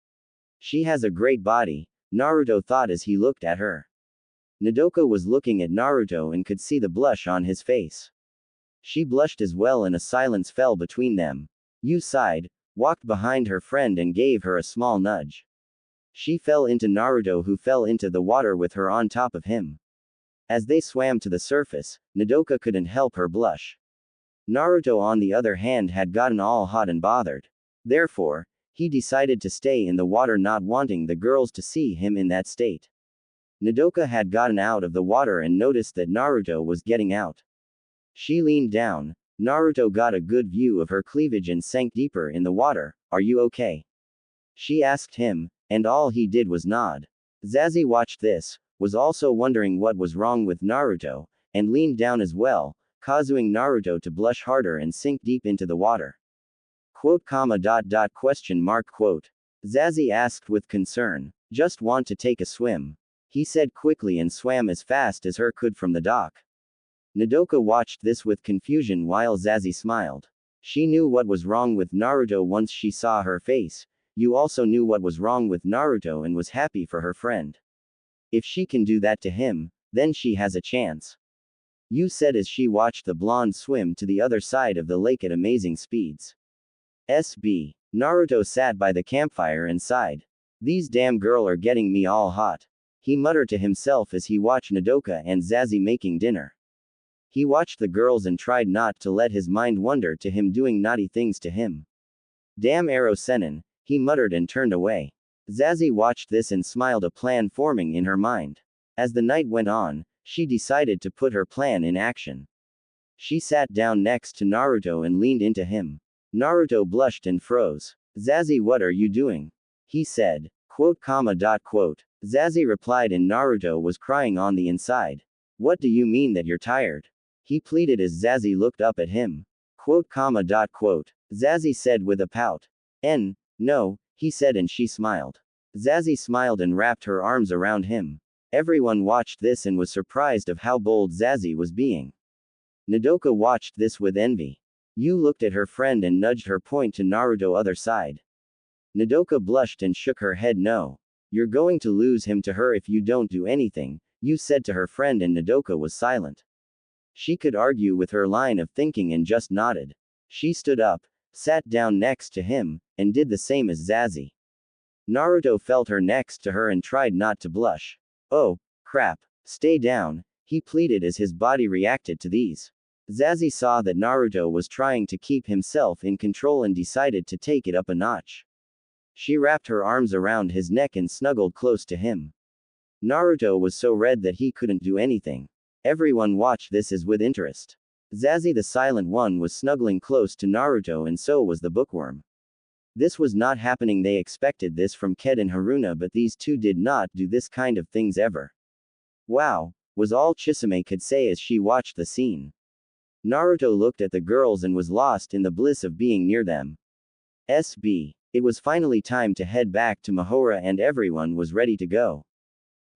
She has a great body, Naruto thought as he looked at her. Nodoka was looking at Naruto and could see the blush on his face. She blushed as well and a silence fell between them. Yu sighed, walked behind her friend and gave her a small nudge. She fell into Naruto, who fell into the water with her on top of him. As they swam to the surface, Nodoka couldn't help her blush. Naruto, on the other hand, had gotten all hot and bothered. Therefore, he decided to stay in the water, not wanting the girls to see him in that state. Nodoka had gotten out of the water and noticed that Naruto was getting out. She leaned down. Naruto got a good view of her cleavage and sank deeper in the water. Are you okay? She asked him, and all he did was nod. Zazie watched this, was also wondering what was wrong with Naruto, and leaned down as well, causing Naruto to blush harder and sink deep into the water. Quote, question mark quote. Zazie asked with concern. Just want to take a swim. He said quickly and swam as fast as her could from the dock. Nodoka watched this with confusion while Zazie smiled. She knew what was wrong with Naruto once she saw her face. You also knew what was wrong with Naruto and was happy for her friend. If she can do that to him, then she has a chance. You said as she watched the blonde swim to the other side of the lake at amazing speeds. SB. Naruto sat by the campfire and sighed. These damn girl are getting me all hot. He muttered to himself as he watched Nodoka and Zazie making dinner. He watched the girls and tried not to let his mind wander to him doing naughty things to him. Damn Ero Sennin, he muttered and turned away. Zazie watched this and smiled, a plan forming in her mind. As the night went on, she decided to put her plan in action. She sat down next to Naruto and leaned into him. Naruto blushed and froze. Zazie, what are you doing? He said. Quote, quote. Zazie replied and Naruto was crying on the inside. What do you mean that you're tired? He pleaded as Zazie looked up at him. Quote, quote. Zazie said with a pout. No, he said and she smiled. Zazie smiled and wrapped her arms around him. Everyone watched this and was surprised of how bold Zazie was being. Nodoka watched this with envy. You looked at her friend and nudged her point to Naruto other side. Nodoka blushed and shook her head. No. You're going to lose him to her if you don't do anything, you said to her friend, and Nodoka was silent. She could argue with her line of thinking and just nodded. She stood up, sat down next to him, and did the same as Zazie. Naruto felt her next to her and tried not to blush. Oh, crap. Stay down, he pleaded as his body reacted to these. Zazie saw that Naruto was trying to keep himself in control and decided to take it up a notch. She wrapped her arms around his neck and snuggled close to him. Naruto was so red that he couldn't do anything. Everyone watched this as with interest. Zazie, the silent one, was snuggling close to Naruto and so was the bookworm. This was not happening. They expected this from Ked and Haruna, but these two did not do this kind of things ever. Wow, was all Chisame could say as she watched the scene. Naruto looked at the girls and was lost in the bliss of being near them. SB. It was finally time to head back to Mahora and everyone was ready to go.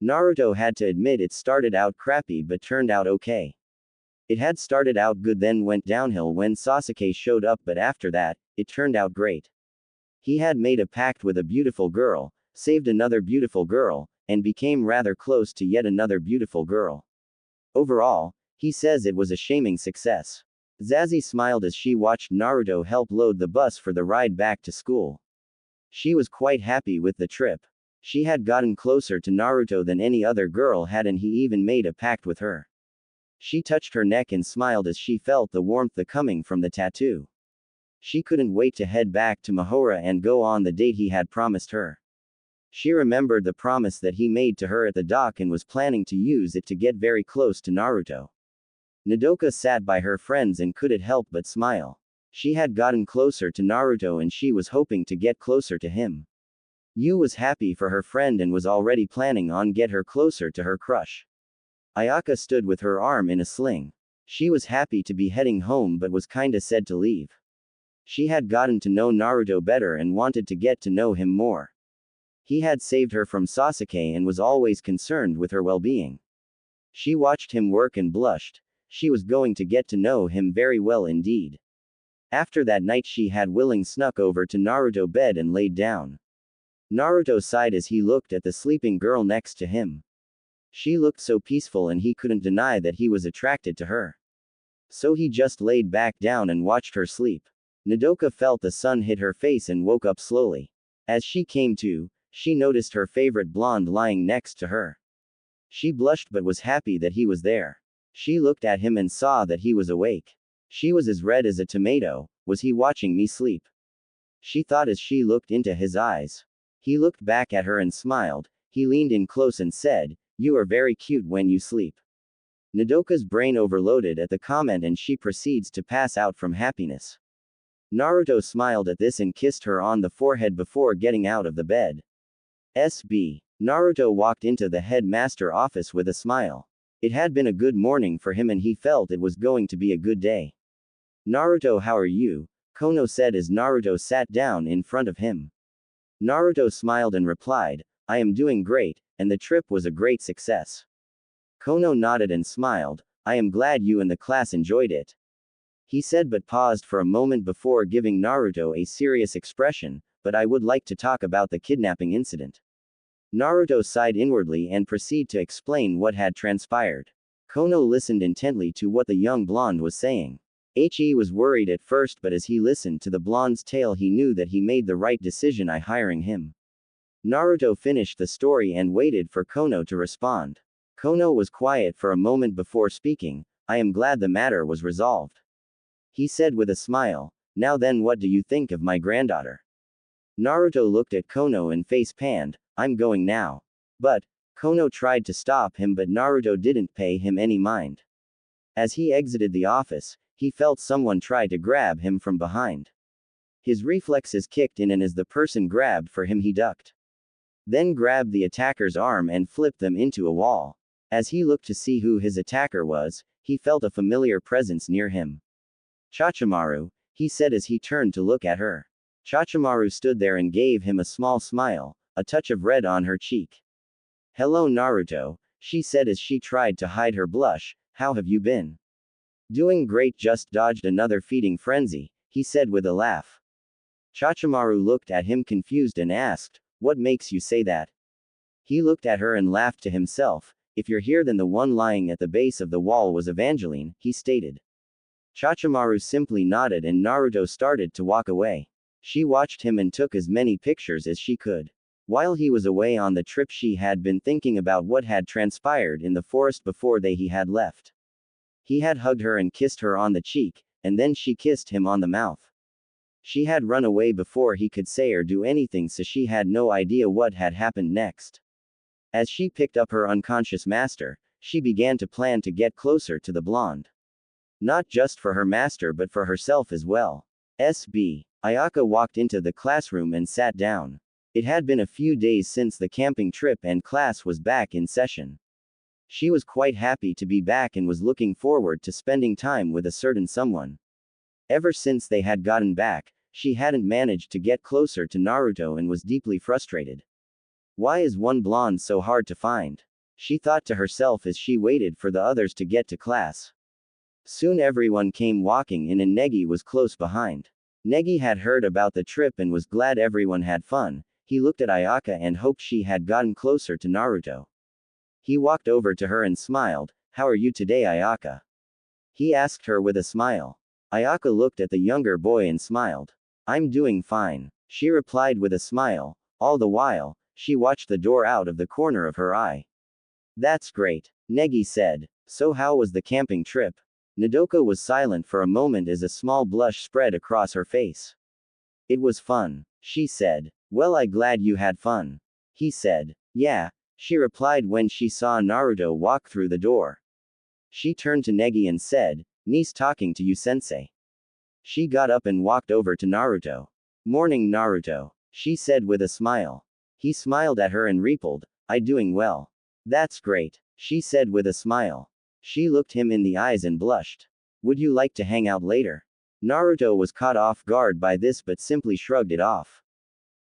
Naruto had to admit it started out crappy but turned out okay. It had started out good then went downhill when Sasuke showed up, but after that, it turned out great. He had made a pact with a beautiful girl, saved another beautiful girl, and became rather close to yet another beautiful girl. Overall, he says it was a shaming success. Zazie smiled as she watched Naruto help load the bus for the ride back to school. She was quite happy with the trip. She had gotten closer to Naruto than any other girl had, and he even made a pact with her. She touched her neck and smiled as she felt the warmth coming from the tattoo. She couldn't wait to head back to Mahora and go on the date he had promised her. She remembered the promise that he made to her at the dock and was planning to use it to get very close to Naruto. Nodoka sat by her friends and couldn't help but smile. She had gotten closer to Naruto and she was hoping to get closer to him. Yu was happy for her friend and was already planning on get her closer to her crush. Ayaka stood with her arm in a sling. She was happy to be heading home but was kinda sad to leave. She had gotten to know Naruto better and wanted to get to know him more. He had saved her from Sasuke and was always concerned with her well-being. She watched him work and blushed. She was going to get to know him very well indeed. After that night she had willing snuck over to Naruto's bed and laid down. Naruto sighed as he looked at the sleeping girl next to him. She looked so peaceful and he couldn't deny that he was attracted to her. So he just laid back down and watched her sleep. Nodoka felt the sun hit her face and woke up slowly. As she came to, she noticed her favorite blonde lying next to her. She blushed but was happy that he was there. She looked at him and saw that he was awake. She was as red as a tomato. Was he watching me sleep? She thought as she looked into his eyes. He looked back at her and smiled. He leaned in close and said, "You are very cute when you sleep." Nodoka's brain overloaded at the comment and she proceeds to pass out from happiness. Naruto smiled at this and kissed her on the forehead before getting out of the bed. SB. Naruto walked into the headmaster office with a smile. It had been a good morning for him and he felt it was going to be a good day. Naruto, how are you? Kono said as Naruto sat down in front of him. Naruto smiled and replied, I am doing great, and the trip was a great success. Kono nodded and smiled, I am glad you and the class enjoyed it. He said but paused for a moment before giving Naruto a serious expression, but I would like to talk about the kidnapping incident. Naruto sighed inwardly and proceeded to explain what had transpired. Kono listened intently to what the young blonde was saying. He was worried at first, but as he listened to the blonde's tale he knew that he made the right decision by hiring him. Naruto finished the story and waited for Kono to respond. Kono was quiet for a moment before speaking, I am glad the matter was resolved. He said with a smile, now then what do you think of my granddaughter? Naruto looked at Kono and face panned, I'm going now. But, Kono tried to stop him but Naruto didn't pay him any mind. As he exited the office, he felt someone try to grab him from behind. His reflexes kicked in and as the person grabbed for him he ducked. Then grabbed the attacker's arm and flipped them into a wall. As he looked to see who his attacker was, he felt a familiar presence near him. Chachimaru, he said as he turned to look at her. Chachimaru stood there and gave him a small smile, a touch of red on her cheek. Hello Naruto, she said as she tried to hide her blush, how have you been? Doing great, just dodged another feeding frenzy, he said with a laugh. Chachimaru looked at him confused and asked, what makes you say that? He looked at her and laughed to himself, if you're here then the one lying at the base of the wall was Evangeline, he stated. Chachimaru simply nodded and Naruto started to walk away. She watched him and took as many pictures as she could. While he was away on the trip she had been thinking about what had transpired in the forest before he had left. He had hugged her and kissed her on the cheek, and then she kissed him on the mouth. She had run away before he could say or do anything so she had no idea what had happened next. As she picked up her unconscious master, she began to plan to get closer to the blonde. Not just for her master but for herself as well. SB. Ayaka walked into the classroom and sat down. It had been a few days since the camping trip and class was back in session. She was quite happy to be back and was looking forward to spending time with a certain someone. Ever since they had gotten back, she hadn't managed to get closer to Naruto and was deeply frustrated. Why is one blonde so hard to find? She thought to herself as she waited for the others to get to class. Soon everyone came walking in and Negi was close behind. Negi had heard about the trip and was glad everyone had fun. He looked at Ayaka and hoped she had gotten closer to Naruto. He walked over to her and smiled, how are you today Ayaka? He asked her with a smile. Ayaka looked at the younger boy and smiled. I'm doing fine, she replied with a smile. All the while, she watched the door out of the corner of her eye. That's great, Negi said. So how was the camping trip? Nadoko was silent for a moment as a small blush spread across her face. It was fun, she said. Well, I'm glad you had fun. He said. Yeah, she replied when she saw Naruto walk through the door. She turned to Negi and said, nice talking to you sensei. She got up and walked over to Naruto. Morning Naruto, she said with a smile. He smiled at her and replied, I doing well. That's great, she said with a smile. She looked him in the eyes and blushed. Would you like to hang out later? Naruto was caught off guard by this but simply shrugged it off.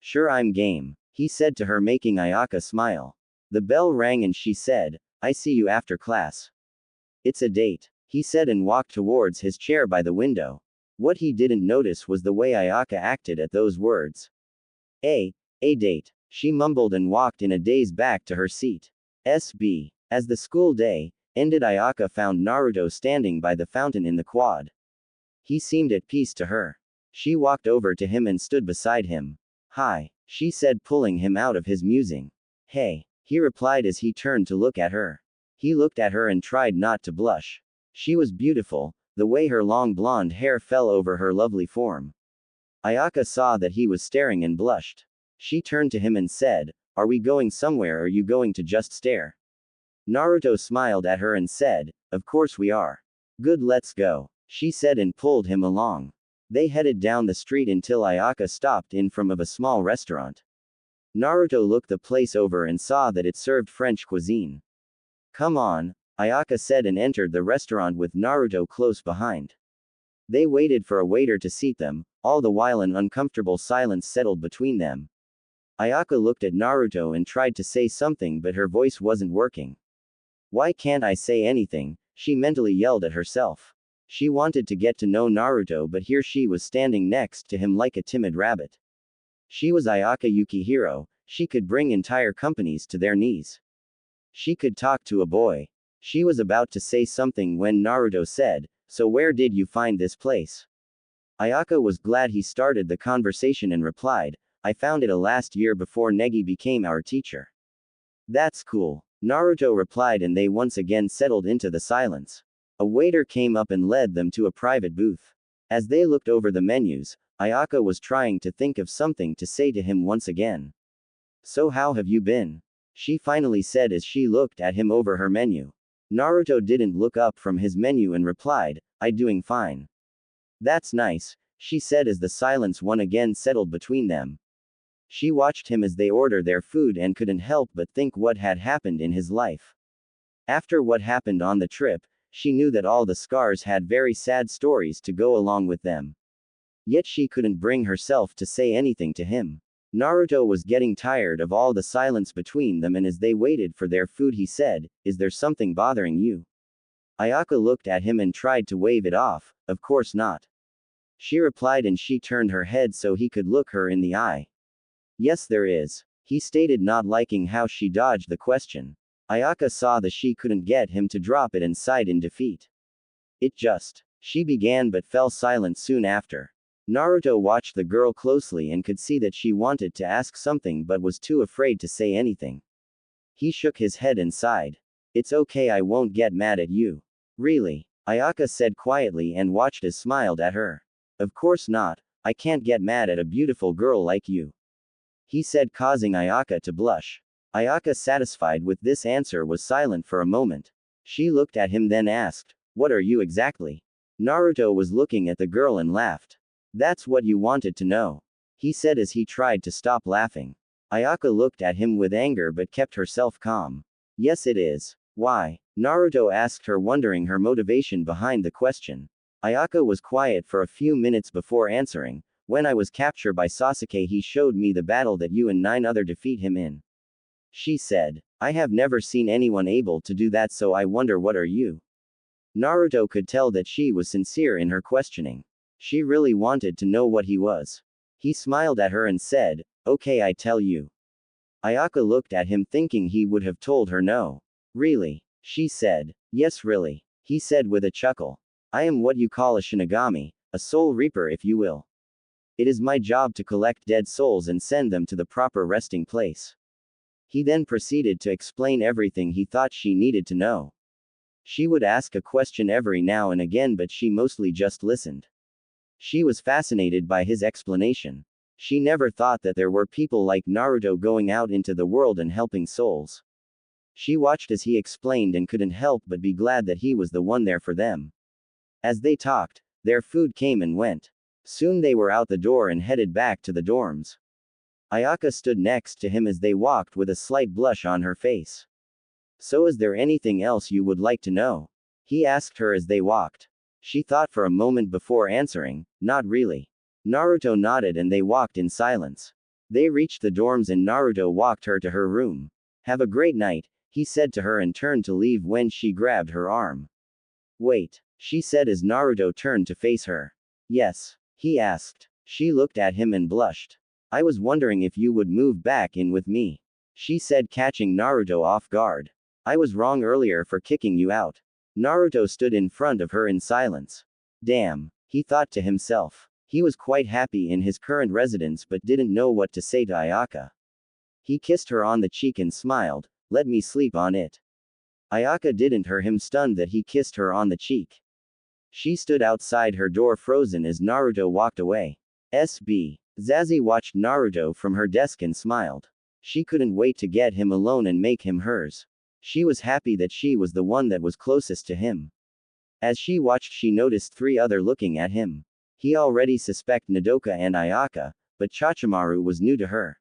Sure, I'm game, he said to her, making Ayaka smile. The bell rang and she said, I see you after class. It's a date, he said and walked towards his chair by the window. What he didn't notice was the way Ayaka acted at those words. A date, she mumbled and walked in a daze back to her seat. SB. As the school day ended, Ayaka found Naruto standing by the fountain in the quad. He seemed at peace to her. She walked over to him and stood beside him. Hi, she said, pulling him out of his musing. Hey, he replied as he turned to look at her. He looked at her and tried not to blush. She was beautiful, the way her long blonde hair fell over her lovely form. Ayaka saw that he was staring and blushed. She turned to him and said, are we going somewhere or are you going to just stare? Naruto smiled at her and said, of course we are. Good, let's go, she said and pulled him along. They headed down the street until Ayaka stopped in front of a small restaurant. Naruto looked the place over and saw that it served French cuisine. Come on, Ayaka said and entered the restaurant with Naruto close behind. They waited for a waiter to seat them, all the while an uncomfortable silence settled between them. Ayaka looked at Naruto and tried to say something but her voice wasn't working. Why can't I say anything? She mentally yelled at herself. She wanted to get to know Naruto but here she was standing next to him like a timid rabbit. She was Ayaka Yukihiro, she could bring entire companies to their knees. She could talk to a boy. She was about to say something when Naruto said, "So where did you find this place?" Ayaka was glad he started the conversation and replied, "I found it last year before Negi became our teacher." That's cool. Naruto replied and they once again settled into the silence. A waiter came up and led them to a private booth. As they looked over the menus, Ayaka was trying to think of something to say to him once again. "So how have you been?" she finally said as she looked at him over her menu. Naruto didn't look up from his menu and replied, "I doing fine." "That's nice," she said as the silence once again settled between them. She watched him as they ordered their food and couldn't help but think what had happened in his life. After what happened on the trip, she knew that all the scars had very sad stories to go along with them. Yet she couldn't bring herself to say anything to him. Naruto was getting tired of all the silence between them and as they waited for their food he said, "Is there something bothering you?" Ayaka looked at him and tried to wave it off, "Of course not." She replied and she turned her head so he could look her in the eye. "Yes there is," he stated, not liking how she dodged the question. Ayaka saw that she couldn't get him to drop it and sighed in defeat. She began but fell silent soon after. Naruto watched the girl closely and could see that she wanted to ask something but was too afraid to say anything. He shook his head and sighed. "It's okay, I won't get mad at you." "Really?" Ayaka said quietly and watched as smiled at her. "Of course not, I can't get mad at a beautiful girl like you," he said, causing Ayaka to blush. Ayaka, satisfied with this answer, was silent for a moment. She looked at him then asked, "What are you exactly?" Naruto was looking at the girl and laughed. "That's what you wanted to know," he said as he tried to stop laughing. Ayaka looked at him with anger but kept herself calm. "Yes it is." "Why?" Naruto asked her, wondering her motivation behind the question. Ayaka was quiet for a few minutes before answering, "When I was captured by Sasuke he showed me the battle that you and 9 other defeat him in," she said. "I have never seen anyone able to do that, so I wonder what are you?" Naruto could tell that she was sincere in her questioning. She really wanted to know what he was. He smiled at her and said, "Okay, I tell you." Ayaka looked at him thinking he would have told her no. "Really?" she said. "Yes really," he said with a chuckle. "I am what you call a Shinigami, a soul reaper if you will. It is my job to collect dead souls and send them to the proper resting place." He then proceeded to explain everything he thought she needed to know. She would ask a question every now and again but she mostly just listened. She was fascinated by his explanation. She never thought that there were people like Naruto going out into the world and helping souls. She watched as he explained and couldn't help but be glad that he was the one there for them. As they talked, their food came and went. Soon they were out the door and headed back to the dorms. Ayaka stood next to him as they walked with a slight blush on her face. "So is there anything else you would like to know?" he asked her as they walked. She thought for a moment before answering, "Not really." Naruto nodded and they walked in silence. They reached the dorms and Naruto walked her to her room. "Have a great night," he said to her and turned to leave when she grabbed her arm. "Wait," she said as Naruto turned to face her. "Yes?" he asked. She looked at him and blushed. "I was wondering if you would move back in with me," she said, catching Naruto off guard. "I was wrong earlier for kicking you out." Naruto stood in front of her in silence. Damn, he thought to himself. He was quite happy in his current residence but didn't know what to say to Ayaka. He kissed her on the cheek and smiled, "Let me sleep on it." Ayaka didn't hear him, stunned that he kissed her on the cheek. She stood outside her door frozen as Naruto walked away. SB. Zazie watched Naruto from her desk and smiled. She couldn't wait to get him alone and make him hers. She was happy that she was the one that was closest to him. As she watched she noticed 3 other looking at him. He already suspected Nodoka and Ayaka, but Chachimaru was new to her.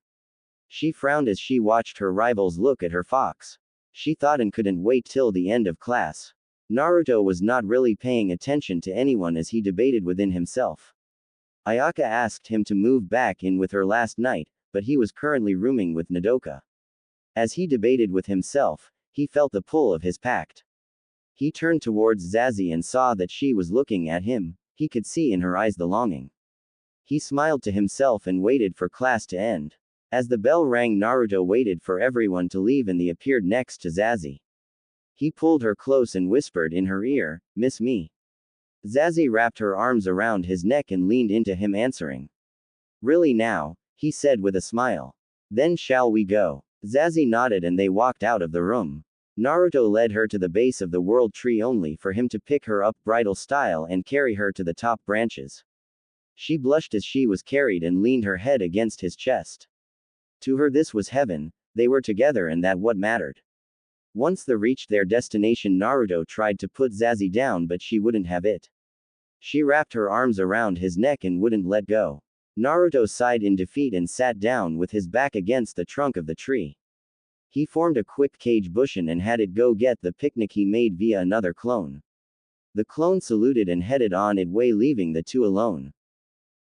She frowned as she watched her rivals look at her fox. She thought and couldn't wait till the end of class. Naruto was not really paying attention to anyone as he debated within himself. Ayaka asked him to move back in with her last night, but he was currently rooming with Nodoka. As he debated with himself, he felt the pull of his pact. He turned towards Zazie and saw that she was looking at him. He could see in her eyes the longing. He smiled to himself and waited for class to end. As the bell rang, Naruto waited for everyone to leave and they appeared next to Zazie. He pulled her close and whispered in her ear, "Miss me?" Zazie wrapped her arms around his neck and leaned into him, answering. "Really now?" he said with a smile. "Then shall we go?" Zazie nodded and they walked out of the room. Naruto led her to the base of the world tree only for him to pick her up bridal style and carry her to the top branches. She blushed as she was carried and leaned her head against his chest. To her this was heaven, they were together and that what mattered. Once they reached their destination, Naruto tried to put Zazie down but she wouldn't have it. She wrapped her arms around his neck and wouldn't let go. Naruto sighed in defeat and sat down with his back against the trunk of the tree. He formed a quick cage cushion and had it go get the picnic he made via another clone. The clone saluted and headed on its way, leaving the two alone.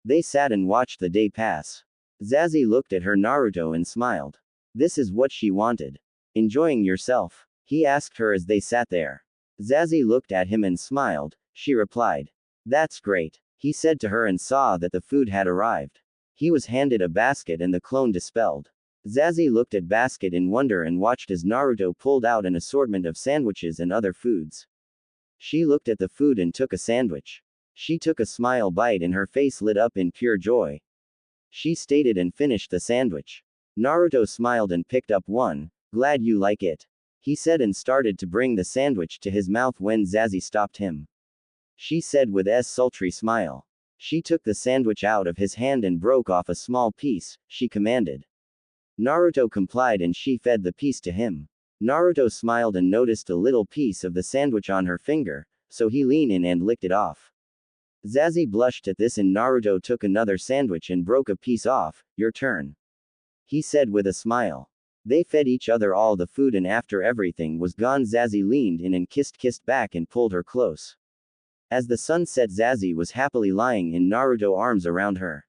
They sat and watched the day pass. Zazie looked at her Naruto and smiled. This is what she wanted. "Enjoying yourself?" he asked her as they sat there. Zazie looked at him and smiled. She replied. "That's great," he said to her and saw that the food had arrived. He was handed a basket and the clone dispelled. Zazie looked at basket in wonder and watched as Naruto pulled out an assortment of sandwiches and other foods. She looked at the food and took a sandwich. She took a smile bite and her face lit up in pure joy. She stated and finished the sandwich. Naruto smiled and picked up one. "Glad you like it," he said and started to bring the sandwich to his mouth when Zazie stopped him. She said with a sultry smile. She took the sandwich out of his hand and broke off a small piece, she commanded. Naruto complied and she fed the piece to him. Naruto smiled and noticed a little piece of the sandwich on her finger, so he leaned in and licked it off. Zazie blushed at this and Naruto took another sandwich and broke a piece off. "Your turn," he said with a smile. They fed each other all the food and after everything was gone, Zazie leaned in and kissed back and pulled her close. As the sun set, Zazie was happily lying in Naruto's arms around her.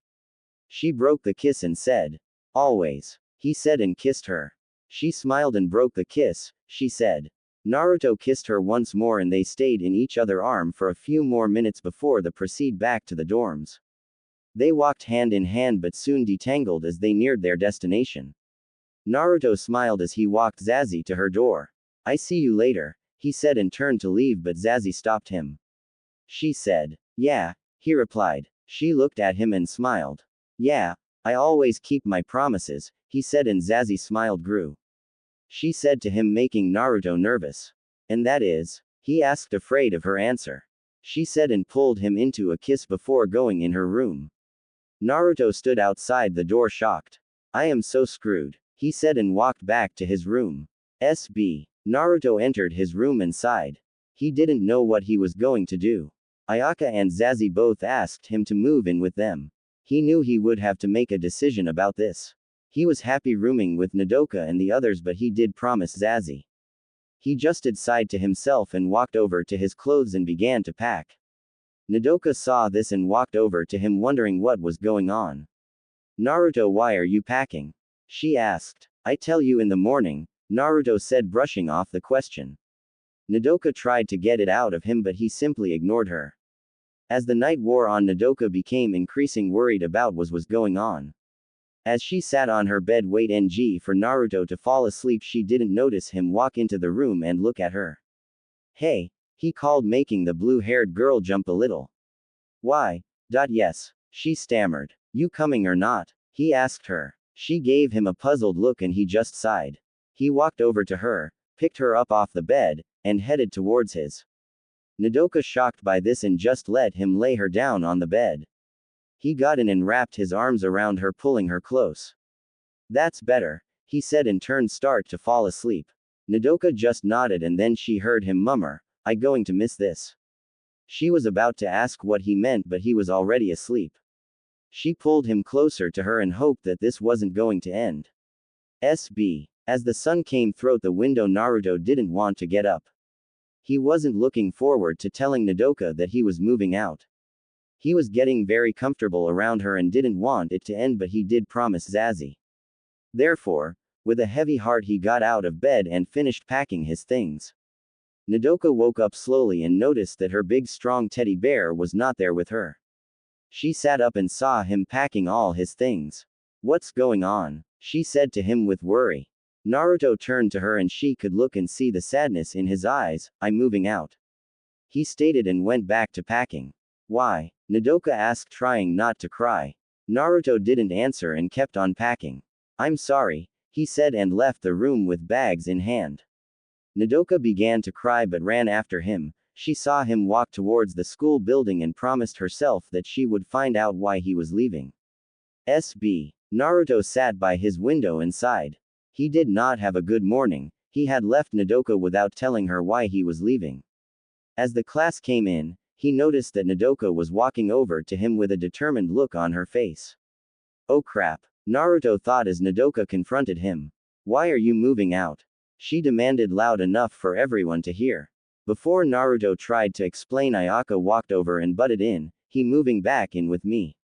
She broke the kiss and said, "Always," he said and kissed her. She smiled and broke the kiss, she said. Naruto kissed her once more and they stayed in each other's arm for a few more minutes before they proceed back to the dorms. They walked hand in hand but soon detangled as they neared their destination. Naruto smiled as he walked Zazie to her door. "I see you later," he said and turned to leave but Zazie stopped him. She said, "Yeah," he replied. She looked at him and smiled. "Yeah, I always keep my promises," he said and Zazie's smile grew. She said to him, making Naruto nervous. "And that is?" he asked, afraid of her answer. She said and pulled him into a kiss before going in her room. Naruto stood outside the door shocked. "I am so screwed," he said and walked back to his room. Naruto entered his room and sighed. He didn't know what he was going to do. Ayaka and Zazie both asked him to move in with them. He knew he would have to make a decision about this. He was happy rooming with Nodoka and the others but he did promise Zazie. He just sighed to himself and walked over to his clothes and began to pack. Nodoka saw this and walked over to him wondering what was going on. "Naruto, why are you packing?" she asked. "I tell you in the morning," Naruto said, brushing off the question. Nodoka tried to get it out of him but he simply ignored her. As the night wore on, Nodoka became increasingly worried about what was going on. As she sat on her bed waiting for Naruto to fall asleep, she didn't notice him walk into the room and look at her. "Hey," he called, making the blue-haired girl jump a little. "Why? Yes," she stammered. "You coming or not?" he asked her. She gave him a puzzled look and he just sighed. He walked over to her, picked her up off the bed, and headed towards his. Nodoka shocked by this and just let him lay her down on the bed. He got in and wrapped his arms around her, pulling her close. "That's better," he said and turned start to fall asleep. Nodoka just nodded and then she heard him murmur, "I going to miss this." She was about to ask what he meant but he was already asleep. She pulled him closer to her and hoped that this wasn't going to end. As the sun came through the window, Naruto didn't want to get up. He wasn't looking forward to telling Nodoka that he was moving out. He was getting very comfortable around her and didn't want it to end, but he did promise Zazie. Therefore, with a heavy heart he got out of bed and finished packing his things. Nodoka woke up slowly and noticed that her big strong teddy bear was not there with her. She sat up and saw him packing all his things. "What's going on?" she said to him with worry. Naruto turned to her and she could look and see the sadness in his eyes. "I'm moving out," he stated and went back to packing. "Why?" Nodoka asked, trying not to cry. Naruto didn't answer and kept on packing. "I'm sorry," he said and left the room with bags in hand. Nodoka began to cry but ran after him. She saw him walk towards the school building and promised herself that she would find out why he was leaving. Naruto sat by his window and sighed. He did not have a good morning. He had left Nodoka without telling her why he was leaving. As the class came in, he noticed that Nodoka was walking over to him with a determined look on her face. "Oh crap," Naruto thought as Nodoka confronted him. "Why are you moving out?" she demanded loud enough for everyone to hear. Before Naruto tried to explain, Ayaka walked over and butted in. "He moving back in with me,"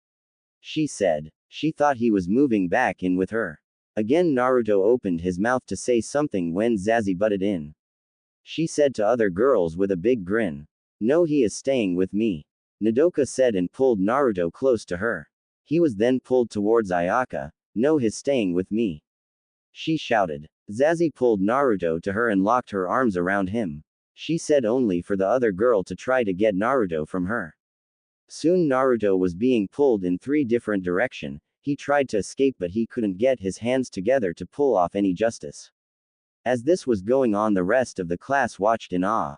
she said. She thought he was moving back in with her. Again Naruto opened his mouth to say something when Zazie butted in. She said to other girls with a big grin, "No, he is staying with me," Nodoka said and pulled Naruto close to her. He was then pulled towards Ayaka. "No, he's staying with me," she shouted. Zazie pulled Naruto to her and locked her arms around him. She said only for the other girl to try to get Naruto from her. Soon Naruto was being pulled in 3 different directions. He tried to escape but he couldn't get his hands together to pull off any justice. As this was going on, the rest of the class watched in awe.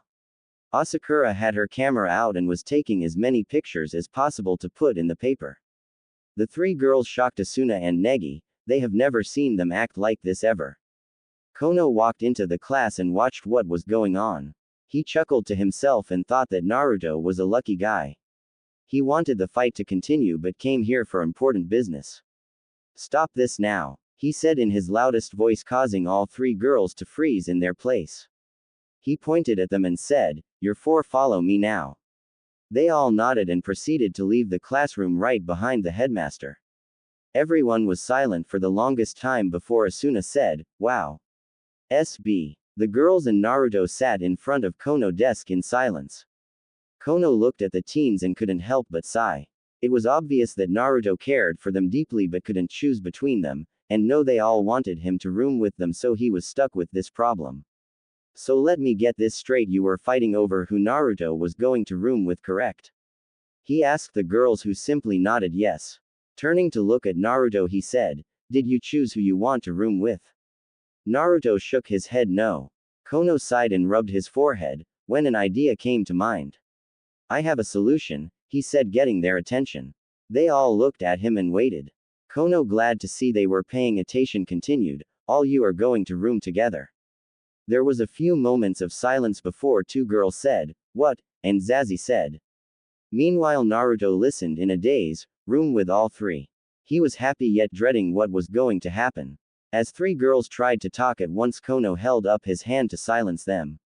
Asakura had her camera out and was taking as many pictures as possible to put in the paper. The 3 girls shocked Asuna and Negi. They have never seen them act like this ever. Kono walked into the class and watched what was going on. He chuckled to himself and thought that Naruto was a lucky guy. He wanted the fight to continue but came here for important business. "Stop this now," he said in his loudest voice, causing all 3 girls to freeze in their place. He pointed at them and said, "You're 4, follow me now." They all nodded and proceeded to leave the classroom right behind the headmaster. Everyone was silent for the longest time before Asuna said, "Wow." The girls and Naruto sat in front of Kono's desk in silence. Kono looked at the teens and couldn't help but sigh. It was obvious that Naruto cared for them deeply but couldn't choose between them, and no, they all wanted him to room with them, so he was stuck with this problem. "So let me get this straight, you were fighting over who Naruto was going to room with, correct?" he asked the girls, who simply nodded yes. Turning to look at Naruto, he said, "Did you choose who you want to room with?" Naruto shook his head no. Kono sighed and rubbed his forehead, when an idea came to mind. "I have a solution," he said, getting their attention. They all looked at him and waited. Kono, glad to see they were paying attention, continued, "All you are going to room together." There was a few moments of silence before 2 girls said, "What?" and Zazie said. Meanwhile Naruto listened in a daze. Room with all 3. He was happy yet dreading what was going to happen. As 3 girls tried to talk at once, Kono held up his hand to silence them.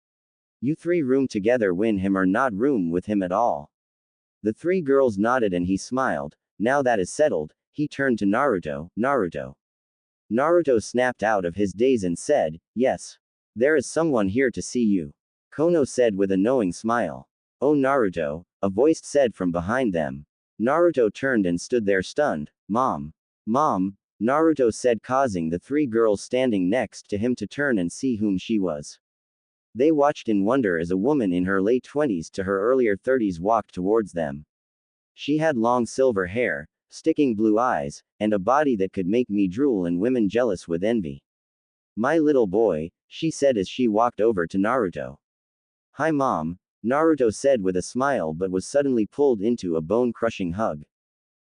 "You 3 room together, win him or not room with him at all." The 3 girls nodded and he smiled. Now that is settled, he turned to Naruto. "Naruto." Naruto snapped out of his daze and said, "Yes. There is someone here to see you," Kono said with a knowing smile. "Oh Naruto," a voice said from behind them. Naruto turned and stood there stunned. "Mom. Mom," Naruto said, causing the 3 girls standing next to him to turn and see whom she was. They watched in wonder as a woman in her late 20s to her earlier 30s walked towards them. She had long silver hair, sticking blue eyes, and a body that could make me drool and women jealous with envy. "My little boy," she said as she walked over to Naruto. "Hi Mom," Naruto said with a smile, but was suddenly pulled into a bone-crushing hug.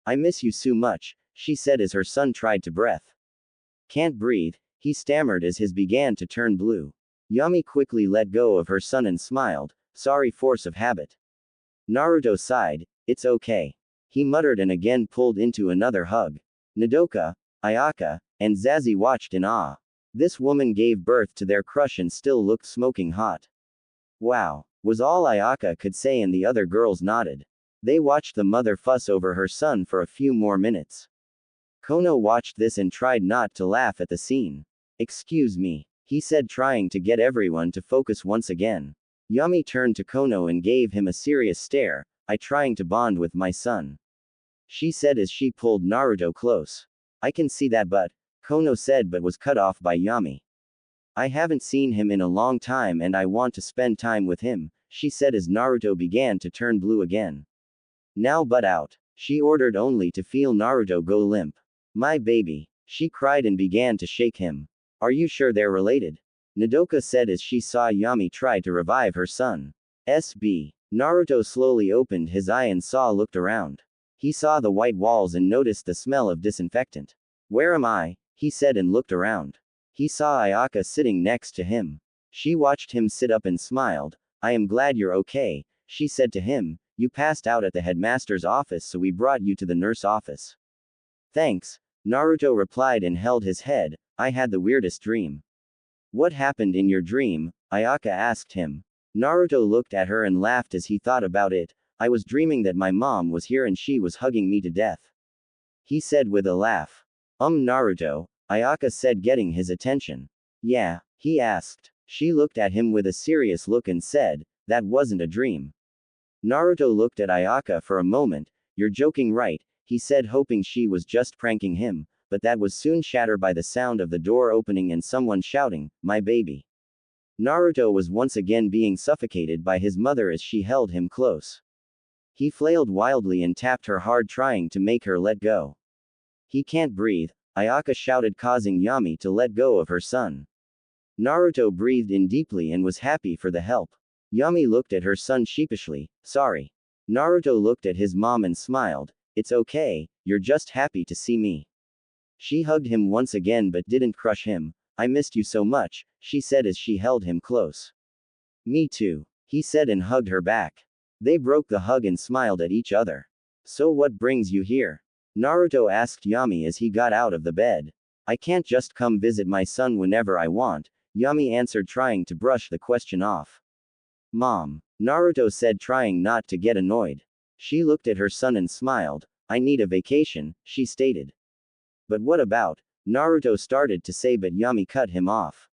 "I miss you so much," she said as her son tried to breath. "Can't breathe," he stammered as his began to turn blue. Yami quickly let go of her son and smiled, "Sorry, force of habit." Naruto sighed, "It's okay," he muttered and again pulled into another hug. Nodoka, Ayaka, and Zazie watched in awe. This woman gave birth to their crush and still looked smoking hot. Wow, was all Ayaka could say, and the other girls nodded. They watched the mother fuss over her son for a few more minutes. Kono watched this and tried not to laugh at the scene. Excuse me, he said, trying to get everyone to focus once again. Yami turned to Kono and gave him a serious stare. I trying to bond with my son, she said as she pulled Naruto close. I can see that, but, Kono said, but was cut off by Yami. I haven't seen him in a long time and I want to spend time with him, she said as Naruto began to turn blue again. Now butt out, she ordered, only to feel Naruto go limp. My baby, she cried and began to shake him. Are you sure they're related? Nodoka said as she saw Yami try to revive her son. SB. Naruto slowly opened his eye and looked around. He saw the white walls and noticed the smell of disinfectant. Where am I? He said and looked around. He saw Ayaka sitting next to him. She watched him sit up and smiled. I am glad you're okay, she said to him. You passed out at the headmaster's office, so we brought you to the nurse office. Thanks, Naruto replied and held his head. I had the weirdest dream. What happened in your dream? Ayaka asked him. Naruto looked at her and laughed as he thought about it. I was dreaming that my mom was here and she was hugging me to death, he said with a laugh. Naruto, Ayaka said, getting his attention. Yeah, he asked. She looked at him with a serious look and said, that wasn't a dream. Naruto looked at Ayaka for a moment. You're joking, right? He said, hoping she was just pranking him, but that was soon shattered by the sound of the door opening and someone shouting, my baby. Naruto was once again being suffocated by his mother as she held him close. He flailed wildly and tapped her hard, trying to make her let go. He can't breathe, Ayaka shouted, causing Yami to let go of her son. Naruto breathed in deeply and was happy for the help. Yami looked at her son sheepishly. Sorry. Naruto looked at his mom and smiled. It's okay, you're just happy to see me. She hugged him once again but didn't crush him. I missed you so much, she said as she held him close. Me too, he said and hugged her back. They broke the hug and smiled at each other. So what brings you here? Naruto asked Yami as he got out of the bed. I can't just come visit my son whenever I want, Yami answered, trying to brush the question off. Mom, Naruto said, trying not to get annoyed. She looked at her son and smiled. I need a vacation, she stated. But what about? Naruto started to say, but Yami cut him off.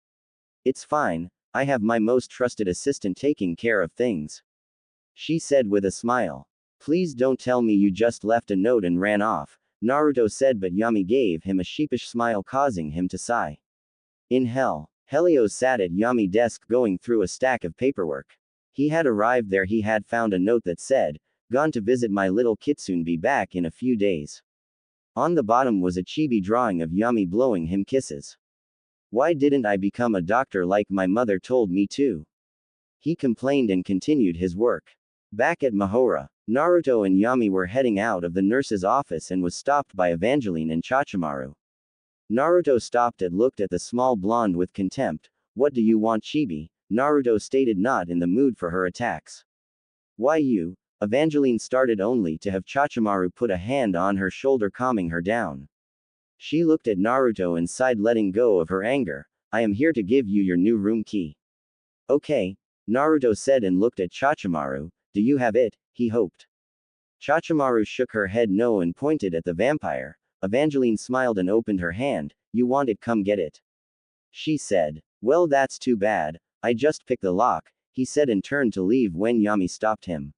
It's fine, I have my most trusted assistant taking care of things, she said with a smile. Please don't tell me you just left a note and ran off, Naruto said, but Yami gave him a sheepish smile, causing him to sigh. In hell, Helios sat at Yami's desk going through a stack of paperwork. He had arrived there. He had found a note that said, gone to visit my little kitsune, be back in a few days. On the bottom was a chibi drawing of Yami blowing him kisses. Why didn't I become a doctor like my mother told me to? He complained and continued his work. Back at Mahora, Naruto and Yami were heading out of the nurse's office and was stopped by Evangeline and Chachimaru. Naruto stopped and looked at the small blonde with contempt. What do you want, chibi? Naruto stated, not in the mood for her attacks. Why you? Evangeline started, only to have Chachimaru put a hand on her shoulder, calming her down. She looked at Naruto and sighed, letting go of her anger. I am here to give you your new room key. Okay, Naruto said and looked at Chachimaru. Do you have it? He hoped. Chachimaru shook her head no and pointed at the vampire. Evangeline smiled and opened her hand. You want it? Come get it, she said. Well, that's too bad. I just picked the lock, he said and turned to leave when Yami stopped him.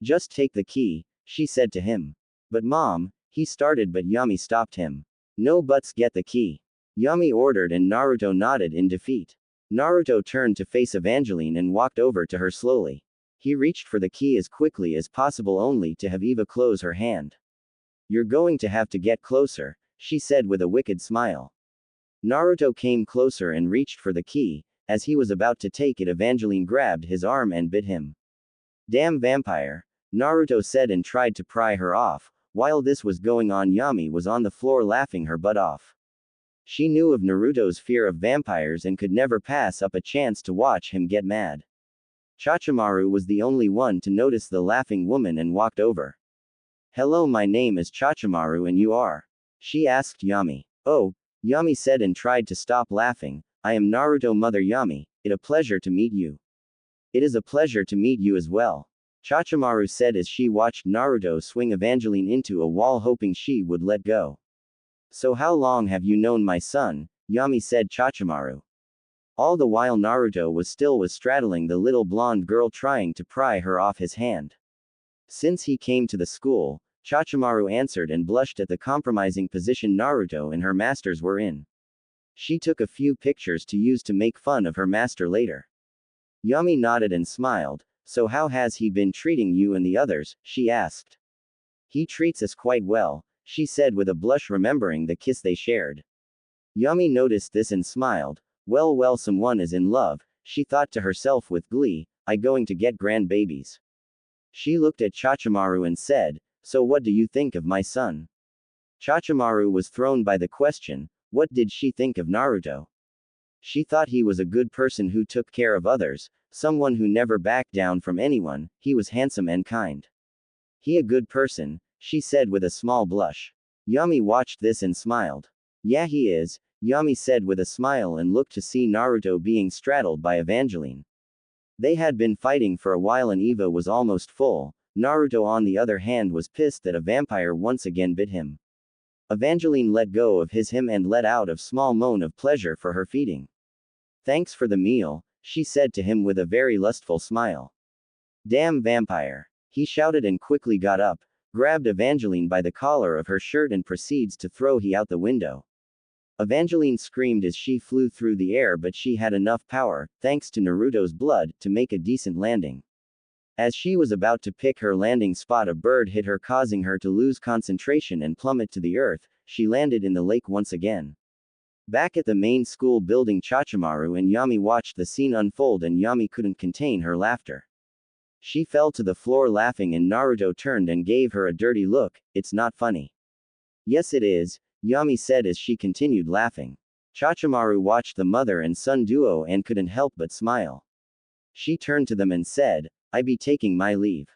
Just take the key, she said to him. But mom, he started, but Yami stopped him. No buts, get the key, Yami ordered, and Naruto nodded in defeat. Naruto turned to face Evangeline and walked over to her slowly. He reached for the key as quickly as possible, only to have Eva close her hand. You're going to have to get closer, she said with a wicked smile. Naruto came closer and reached for the key. As he was about to take it, Evangeline grabbed his arm and bit him. Damn vampire, Naruto said and tried to pry her off. While this was going on, Yami was on the floor laughing her butt off. She knew of Naruto's fear of vampires and could never pass up a chance to watch him get mad. Chachimaru was the only one to notice the laughing woman and walked over. Hello, my name is Chachimaru and you are? She asked Yami. Oh, Yami said and tried to stop laughing. I am Naruto Mother Yami. It a pleasure to meet you. It is a pleasure to meet you as well. Chachimaru said as she watched Naruto swing Evangeline into a wall hoping she would let go. So how long have you known my son? Yami said Chachimaru. All the while Naruto was straddling the little blonde girl trying to pry her off his hand. Since he came to the school, Chachimaru answered and blushed at the compromising position Naruto and her masters were in. She took a few pictures to use to make fun of her master later. Yami nodded and smiled. So how has he been treating you and the others? She asked. He treats us quite well, she said with a blush remembering the kiss they shared. Yami noticed this and smiled. Well, someone is in love, she thought to herself with glee. I going to get grandbabies. She looked at Chachimaru and said, so what do you think of my son? Chachimaru was thrown by the question. What did she think of Naruto? She thought he was a good person who took care of others, someone who never backed down from anyone. He was handsome and kind. He a good person, she said with a small blush. Yami watched this and smiled. Yeah, he is, Yami said with a smile and looked to see Naruto being straddled by Evangeline. They had been fighting for a while and Eva was almost full. Naruto on the other hand was pissed that a vampire once again bit him. Evangeline let go of him and let out a small moan of pleasure for her feeding. Thanks for the meal, she said to him with a very lustful smile. Damn vampire. He shouted and quickly got up, grabbed Evangeline by the collar of her shirt and proceeds to throw he out the window. Evangeline screamed as she flew through the air but she had enough power, thanks to Naruto's blood, to make a decent landing. As she was about to pick her landing spot a bird hit her causing her to lose concentration and plummet to the earth. She landed in the lake once again. Back at the main school building Chachimaru and Yami watched the scene unfold and Yami couldn't contain her laughter. She fell to the floor laughing and Naruto turned and gave her a dirty look. It's not funny. Yes it is, Yami said as she continued laughing. Chachimaru watched the mother and son duo and couldn't help but smile. She turned to them and said, I be taking my leave.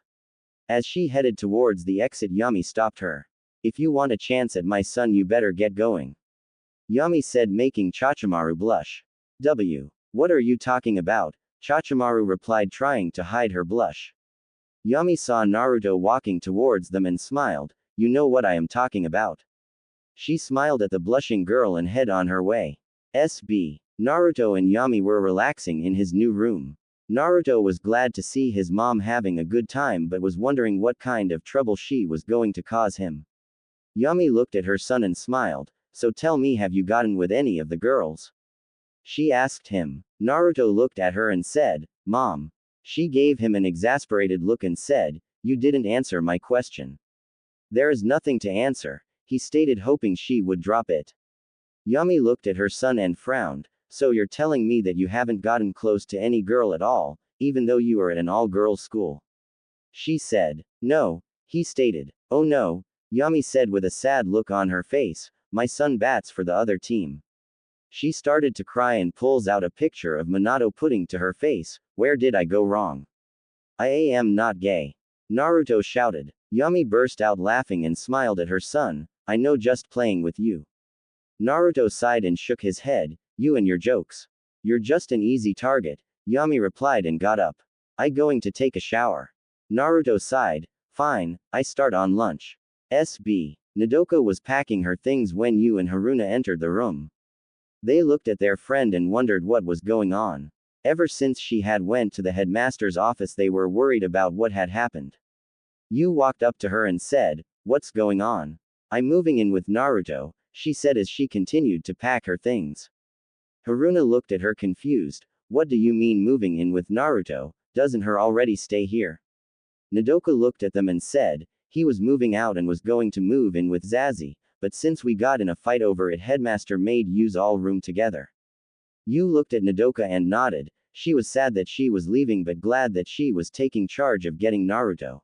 As she headed towards the exit Yami stopped her. If you want a chance at my son you better get going. Yami said making Chachimaru blush. What are you talking about? Chachimaru replied trying to hide her blush. Yami saw Naruto walking towards them and smiled. You know what I am talking about. She smiled at the blushing girl and head on her way. Naruto and Yami were relaxing in his new room. Naruto was glad to see his mom having a good time but was wondering what kind of trouble she was going to cause him. Yami looked at her son and smiled. So tell me, have you gotten with any of the girls? She asked him. Naruto looked at her and said, Mom. She gave him an exasperated look and said, you didn't answer my question. There is nothing to answer, he stated hoping she would drop it. Yami looked at her son and frowned. So you're telling me that you haven't gotten close to any girl at all, even though you are at an all-girls school? She said. No, he stated. Oh no, Yami said with a sad look on her face, my son bats for the other team. She started to cry and pulls out a picture of Minato putting to her face, where did I go wrong? I am not gay. Naruto shouted. Yami burst out laughing and smiled at her son, I know, just playing with you. Naruto sighed and shook his head, you and your jokes. You're just an easy target, Yami replied and got up. I going to take a shower. Naruto sighed, fine, I start on lunch. Nodoka was packing her things when Yu and Haruna entered the room. They looked at their friend and wondered what was going on. Ever since she had went to the headmaster's office they were worried about what had happened. Yu walked up to her and said, what's going on? I'm moving in with Naruto, she said as she continued to pack her things. Haruna looked at her confused, what do you mean moving in with Naruto, doesn't her already stay here? Nodoka looked at them and said, he was moving out and was going to move in with Zazie, but since we got in a fight over it headmaster made use all room together. Yu looked at Nodoka and nodded, she was sad that she was leaving but glad that she was taking charge of getting Naruto.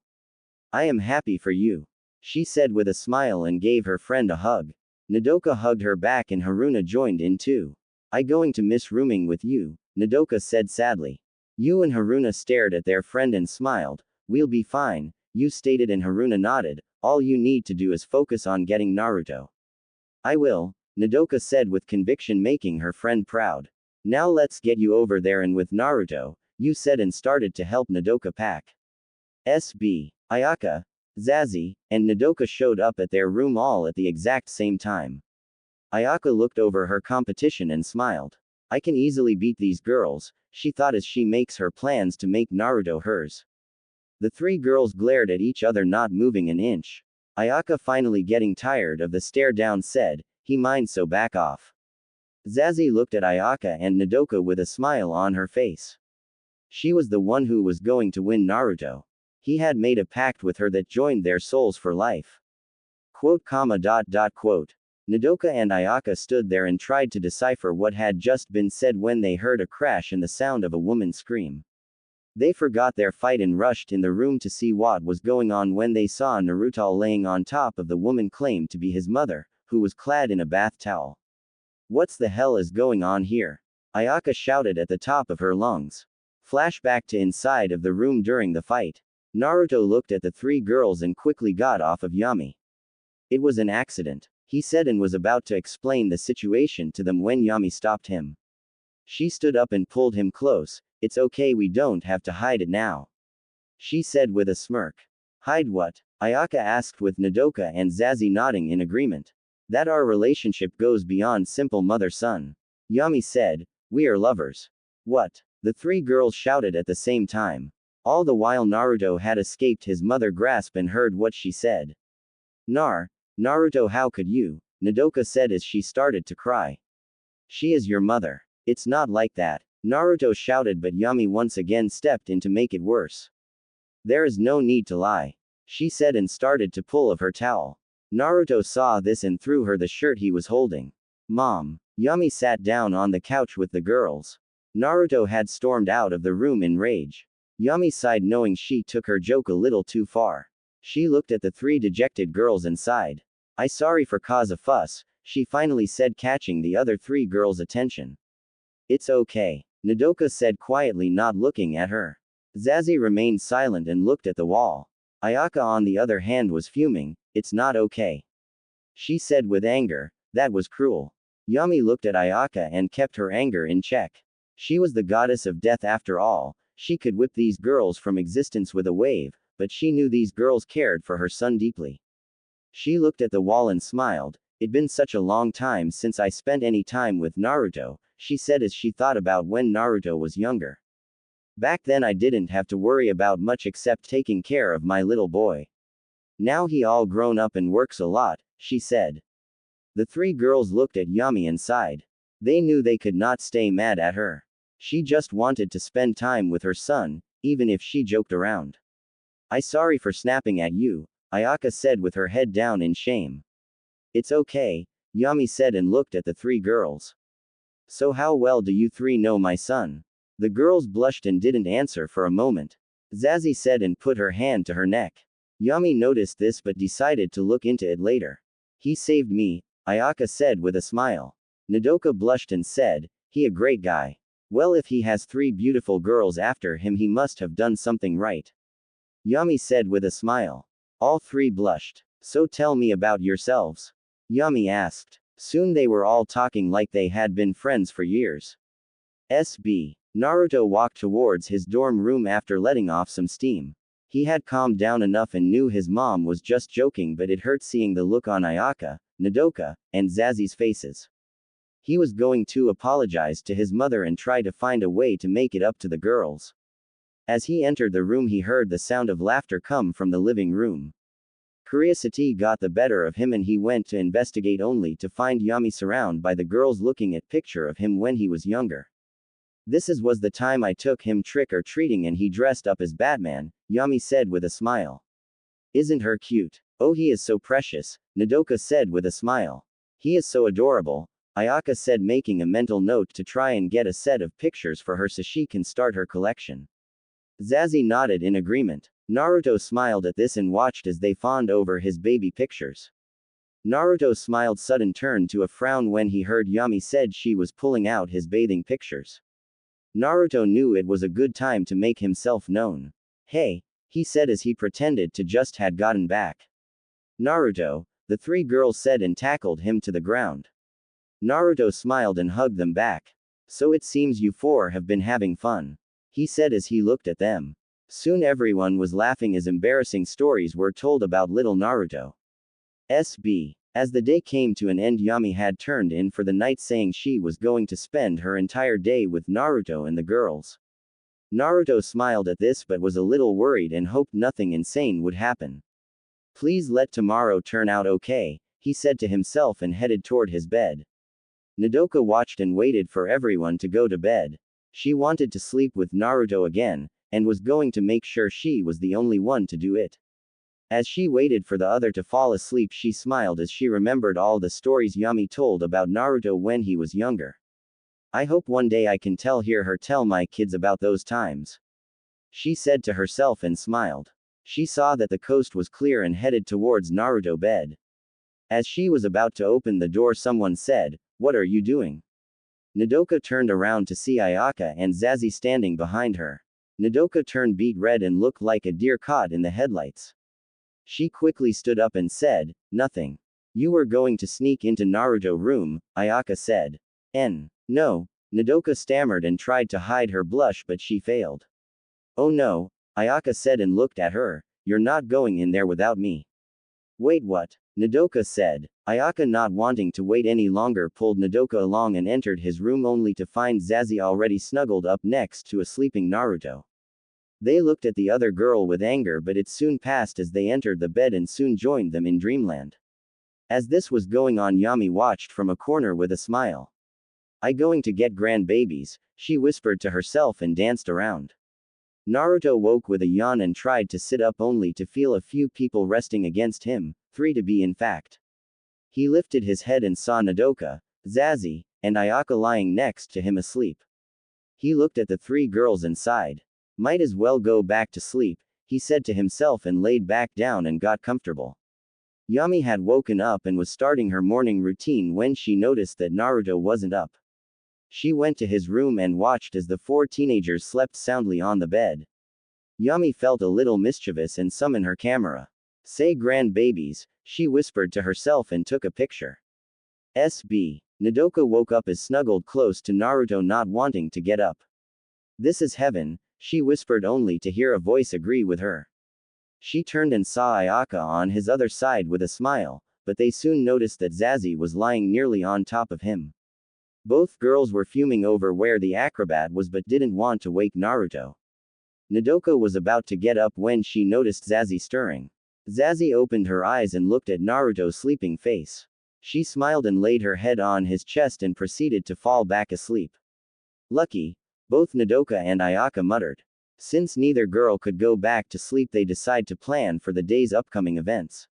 I am happy for you, she said with a smile and gave her friend a hug. Nodoka hugged her back and Haruna joined in too. I going to miss rooming with you, Nodoka said sadly. Yu and Haruna stared at their friend and smiled. We'll be fine, Yu stated and Haruna nodded, all you need to do is focus on getting Naruto. I will, Nodoka said with conviction, making her friend proud. Now let's get you over there and with Naruto, you said, and started to help Nodoka pack. SB. Ayaka, Zazie, and Nodoka showed up at their room all at the exact same time. Ayaka looked over her competition and smiled. I can easily beat these girls, she thought as she makes her plans to make Naruto hers. The three girls glared at each other, not moving an inch. Ayaka, finally getting tired of the stare down, said, he minds, so back off. Zazie looked at Ayaka and Nodoka with a smile on her face. She was the one who was going to win Naruto. He had made a pact with her that joined their souls for life. Quote, quote. Nodoka and Ayaka stood there and tried to decipher what had just been said when they heard a crash and the sound of a woman scream. They forgot their fight and rushed in the room to see what was going on when they saw Naruto laying on top of the woman claimed to be his mother, who was clad in a bath towel. What's the hell is going on here? Ayaka shouted at the top of her lungs. Flashback to inside of the room during the fight. Naruto looked at the three girls and quickly got off of Yami. It was an accident, he said, and was about to explain the situation to them when Yami stopped him. She stood up and pulled him close. It's okay, we don't have to hide it now, she said with a smirk. Hide what? Ayaka asked, with Nodoka and Zazie nodding in agreement. That our relationship goes beyond simple mother-son. Yami said, we are lovers. What? The three girls shouted at the same time. All the while Naruto had escaped his mother grasp and heard what she said. Naruto, how could you? Nodoka said as she started to cry. She is your mother. It's not like that, Naruto shouted, but Yami once again stepped in to make it worse. There is no need to lie, she said, and started to pull of her towel. Naruto saw this and threw her the shirt he was holding. Mom. Yami sat down on the couch with the girls. Naruto had stormed out of the room in rage. Yami sighed, knowing she took her joke a little too far. She looked at the three dejected girls and sighed. I sorry for cause a fuss, she finally said, catching the other three girls' attention. It's okay, Nodoka said quietly, not looking at her. Zazie remained silent and looked at the wall. Ayaka, on the other hand, was fuming. It's not okay, she said with anger. That was cruel. Yami looked at Ayaka and kept her anger in check. She was the goddess of death after all. She could whip these girls from existence with a wave, but she knew these girls cared for her son deeply. She looked at the wall and smiled. It'd been such a long time since I spent any time with Naruto, she said as she thought about when Naruto was younger. Back then I didn't have to worry about much except taking care of my little boy. Now he all grown up and works a lot, she said. The three girls looked at Yami and sighed. They knew they could not stay mad at her. She just wanted to spend time with her son, even if she joked around. I sorry for snapping at you, Ayaka said with her head down in shame. It's okay, Yami said and looked at the three girls. So how well do you three know my son? The girls blushed and didn't answer for a moment. Zazie said and put her hand to her neck. Yami noticed this but decided to look into it later. He saved me, Ayaka said with a smile. Nodoka blushed and said, he a great guy. Well, if he has three beautiful girls after him, he must have done something right, Yami said with a smile. All three blushed. So tell me about yourselves, Yami asked. Soon they were all talking like they had been friends for years. SB. Naruto walked towards his dorm room after letting off some steam. He had calmed down enough and knew his mom was just joking, but it hurt seeing the look on Ayaka, Nodoka, and Zazie's faces. He was going to apologize to his mother and try to find a way to make it up to the girls. As he entered the room, he heard the sound of laughter come from the living room. Curiosity got the better of him and he went to investigate, only to find Yami surrounded by the girls looking at picture of him when he was younger. Was the time I took him trick-or-treating and he dressed up as Batman, Yami said with a smile. Isn't her cute? Oh, he is so precious, Nodoka said with a smile. He is so adorable, Ayaka said, making a mental note to try and get a set of pictures for her so she can start her collection. Zazie nodded in agreement. Naruto smiled at this and watched as they fawned over his baby pictures. Naruto smiled, sudden turn to a frown when he heard Yami said she was pulling out his bathing pictures. Naruto knew it was a good time to make himself known. Hey, he said as he pretended to just had gotten back. Naruto, the three girls said and tackled him to the ground. Naruto smiled and hugged them back. So it seems you four have been having fun, he said as he looked at them. Soon everyone was laughing as embarrassing stories were told about little Naruto. SB. As the day came to an end, Yami had turned in for the night saying she was going to spend her entire day with Naruto and the girls. Naruto smiled at this but was a little worried and hoped nothing insane would happen. Please let tomorrow turn out okay, he said to himself and headed toward his bed. Nodoka watched and waited for everyone to go to bed. She wanted to sleep with Naruto again, and was going to make sure she was the only one to do it. As she waited for the other to fall asleep, she smiled as she remembered all the stories Yami told about Naruto when he was younger. I hope one day I can hear her tell my kids about those times, she said to herself and smiled. She saw that the coast was clear and headed towards Naruto's bed. As she was about to open the door, someone said, "What are you doing?" Nodoka turned around to see Ayaka and Zazie standing behind her. Nodoka turned beet red and looked like a deer caught in the headlights. She quickly stood up and said, "Nothing. You were going to sneak into Naruto's room," Ayaka said. No," Nodoka stammered and tried to hide her blush but she failed. "Oh no," Ayaka said and looked at her, "you're not going in there without me." "Wait, what?" Nodoka said. Ayaka, not wanting to wait any longer, pulled Nodoka along and entered his room only to find Zazie already snuggled up next to a sleeping Naruto. They looked at the other girl with anger, but it soon passed as they entered the bed and soon joined them in dreamland. As this was going on, Yami watched from a corner with a smile. "I going to get grandbabies," she whispered to herself and danced around. Naruto woke with a yawn and tried to sit up only to feel a few people resting against him, 3 to be in fact. He lifted his head and saw Nodoka, Zazie, and Ayaka lying next to him asleep. He looked at the 3 girls and sighed. Might as well go back to sleep, he said to himself and laid back down and got comfortable. Yami had woken up and was starting her morning routine when she noticed that Naruto wasn't up. She went to his room and watched as the 4 teenagers slept soundly on the bed. Yami felt a little mischievous and summoned her camera. "Say grandbabies," she whispered to herself and took a picture. SB. Nodoka woke up as snuggled close to Naruto, not wanting to get up. "This is heaven," she whispered only to hear a voice agree with her. She turned and saw Ayaka on his other side with a smile, but they soon noticed that Zazie was lying nearly on top of him. Both girls were fuming over where the acrobat was but didn't want to wake Naruto. Nodoka was about to get up when she noticed Zazie stirring. Zazie opened her eyes and looked at Naruto's sleeping face. She smiled and laid her head on his chest and proceeded to fall back asleep. "Lucky," both Nodoka and Ayaka muttered. Since neither girl could go back to sleep, they decided to plan for the day's upcoming events.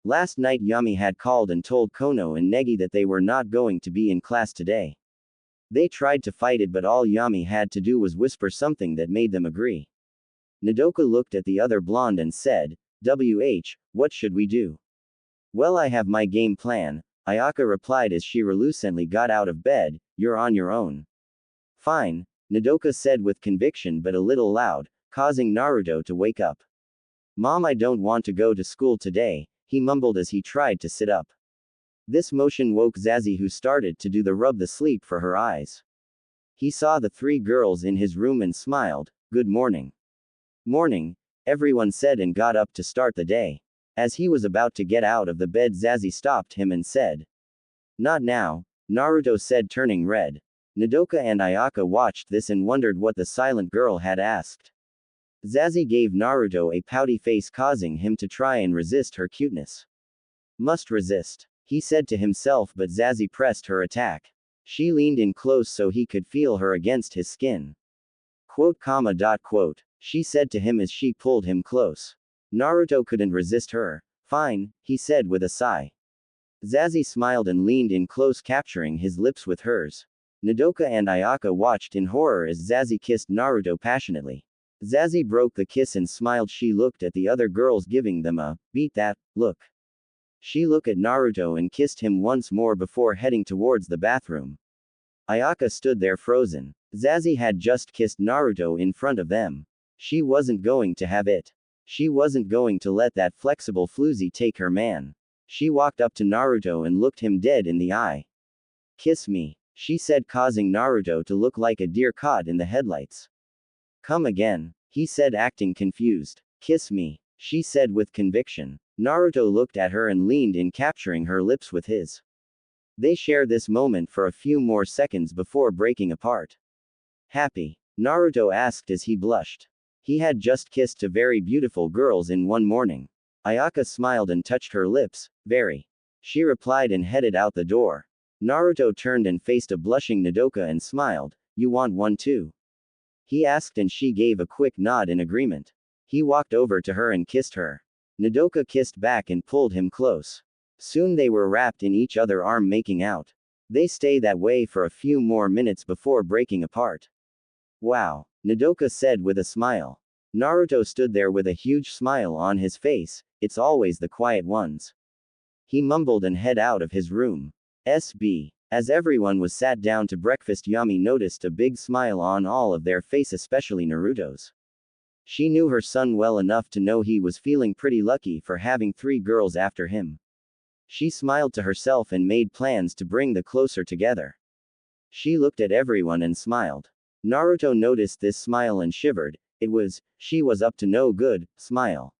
Last night Yami had called and told Kono and Negi that they were not going to be in class today. They tried to fight it, but all Yami had to do was whisper something that made them agree. Nodoka looked at the other blonde and said, what should we do?" "Well, I have my game plan," Ayaka replied as she reluctantly got out of bed. "You're on your own." "Fine," Nodoka said with conviction but a little loud, causing Naruto to wake up. "Mom, I don't want to go to school today," he mumbled as he tried to sit up. This motion woke Zazie, who started to do the rub the sleep for her eyes. He saw the 3 girls in his room and smiled. "Good morning." "Morning," everyone said and got up to start the day. As he was about to get out of the bed, Zazie stopped him and said, "Not now," Naruto said, turning red. Nodoka and Ayaka watched this and wondered what the silent girl had asked. Zazie gave Naruto a pouty face, causing him to try and resist her cuteness. "Must resist," he said to himself, but Zazie pressed her attack. She leaned in close so he could feel her against his skin. She said to him as she pulled him close. Naruto couldn't resist her. "Fine," he said with a sigh. Zazie smiled and leaned in close, capturing his lips with hers. Nodoka and Ayaka watched in horror as Zazie kissed Naruto passionately. Zazie broke the kiss and smiled. She looked at the other girls, giving them a "beat that" look. She looked at Naruto and kissed him once more before heading towards the bathroom. Ayaka stood there frozen. Zazie had just kissed Naruto in front of them. She wasn't going to have it. She wasn't going to let that flexible floozy take her man. She walked up to Naruto and looked him dead in the eye. Kiss me, she said, causing Naruto to look like a deer caught in the headlights. Come again, he said, acting confused. Kiss me, she said with conviction. Naruto looked at her and leaned in, capturing her lips with his. They share this moment for a few more seconds before breaking apart. Happy? Naruto asked as he blushed. He had just kissed two very beautiful girls in one morning. Ayaka smiled and touched her lips. Very. She replied and headed out the door. Naruto turned and faced a blushing Nodoka and smiled. You want one too? He asked and she gave a quick nod in agreement. He walked over to her and kissed her. Nodoka kissed back and pulled him close. Soon they were wrapped in each other's arm, making out. They stayed that way for a few more minutes before breaking apart. Wow, Nodoka said with a smile. Naruto stood there with a huge smile on his face. It's always the quiet ones. He mumbled and headed out of his room. As everyone was sat down to breakfast, Yami noticed a big smile on all of their face, especially Naruto's. She knew her son well enough to know he was feeling pretty lucky for having 3 girls after him. She smiled to herself and made plans to bring them closer together. She looked at everyone and smiled. Naruto noticed this smile and shivered. She was up to no good. Smile.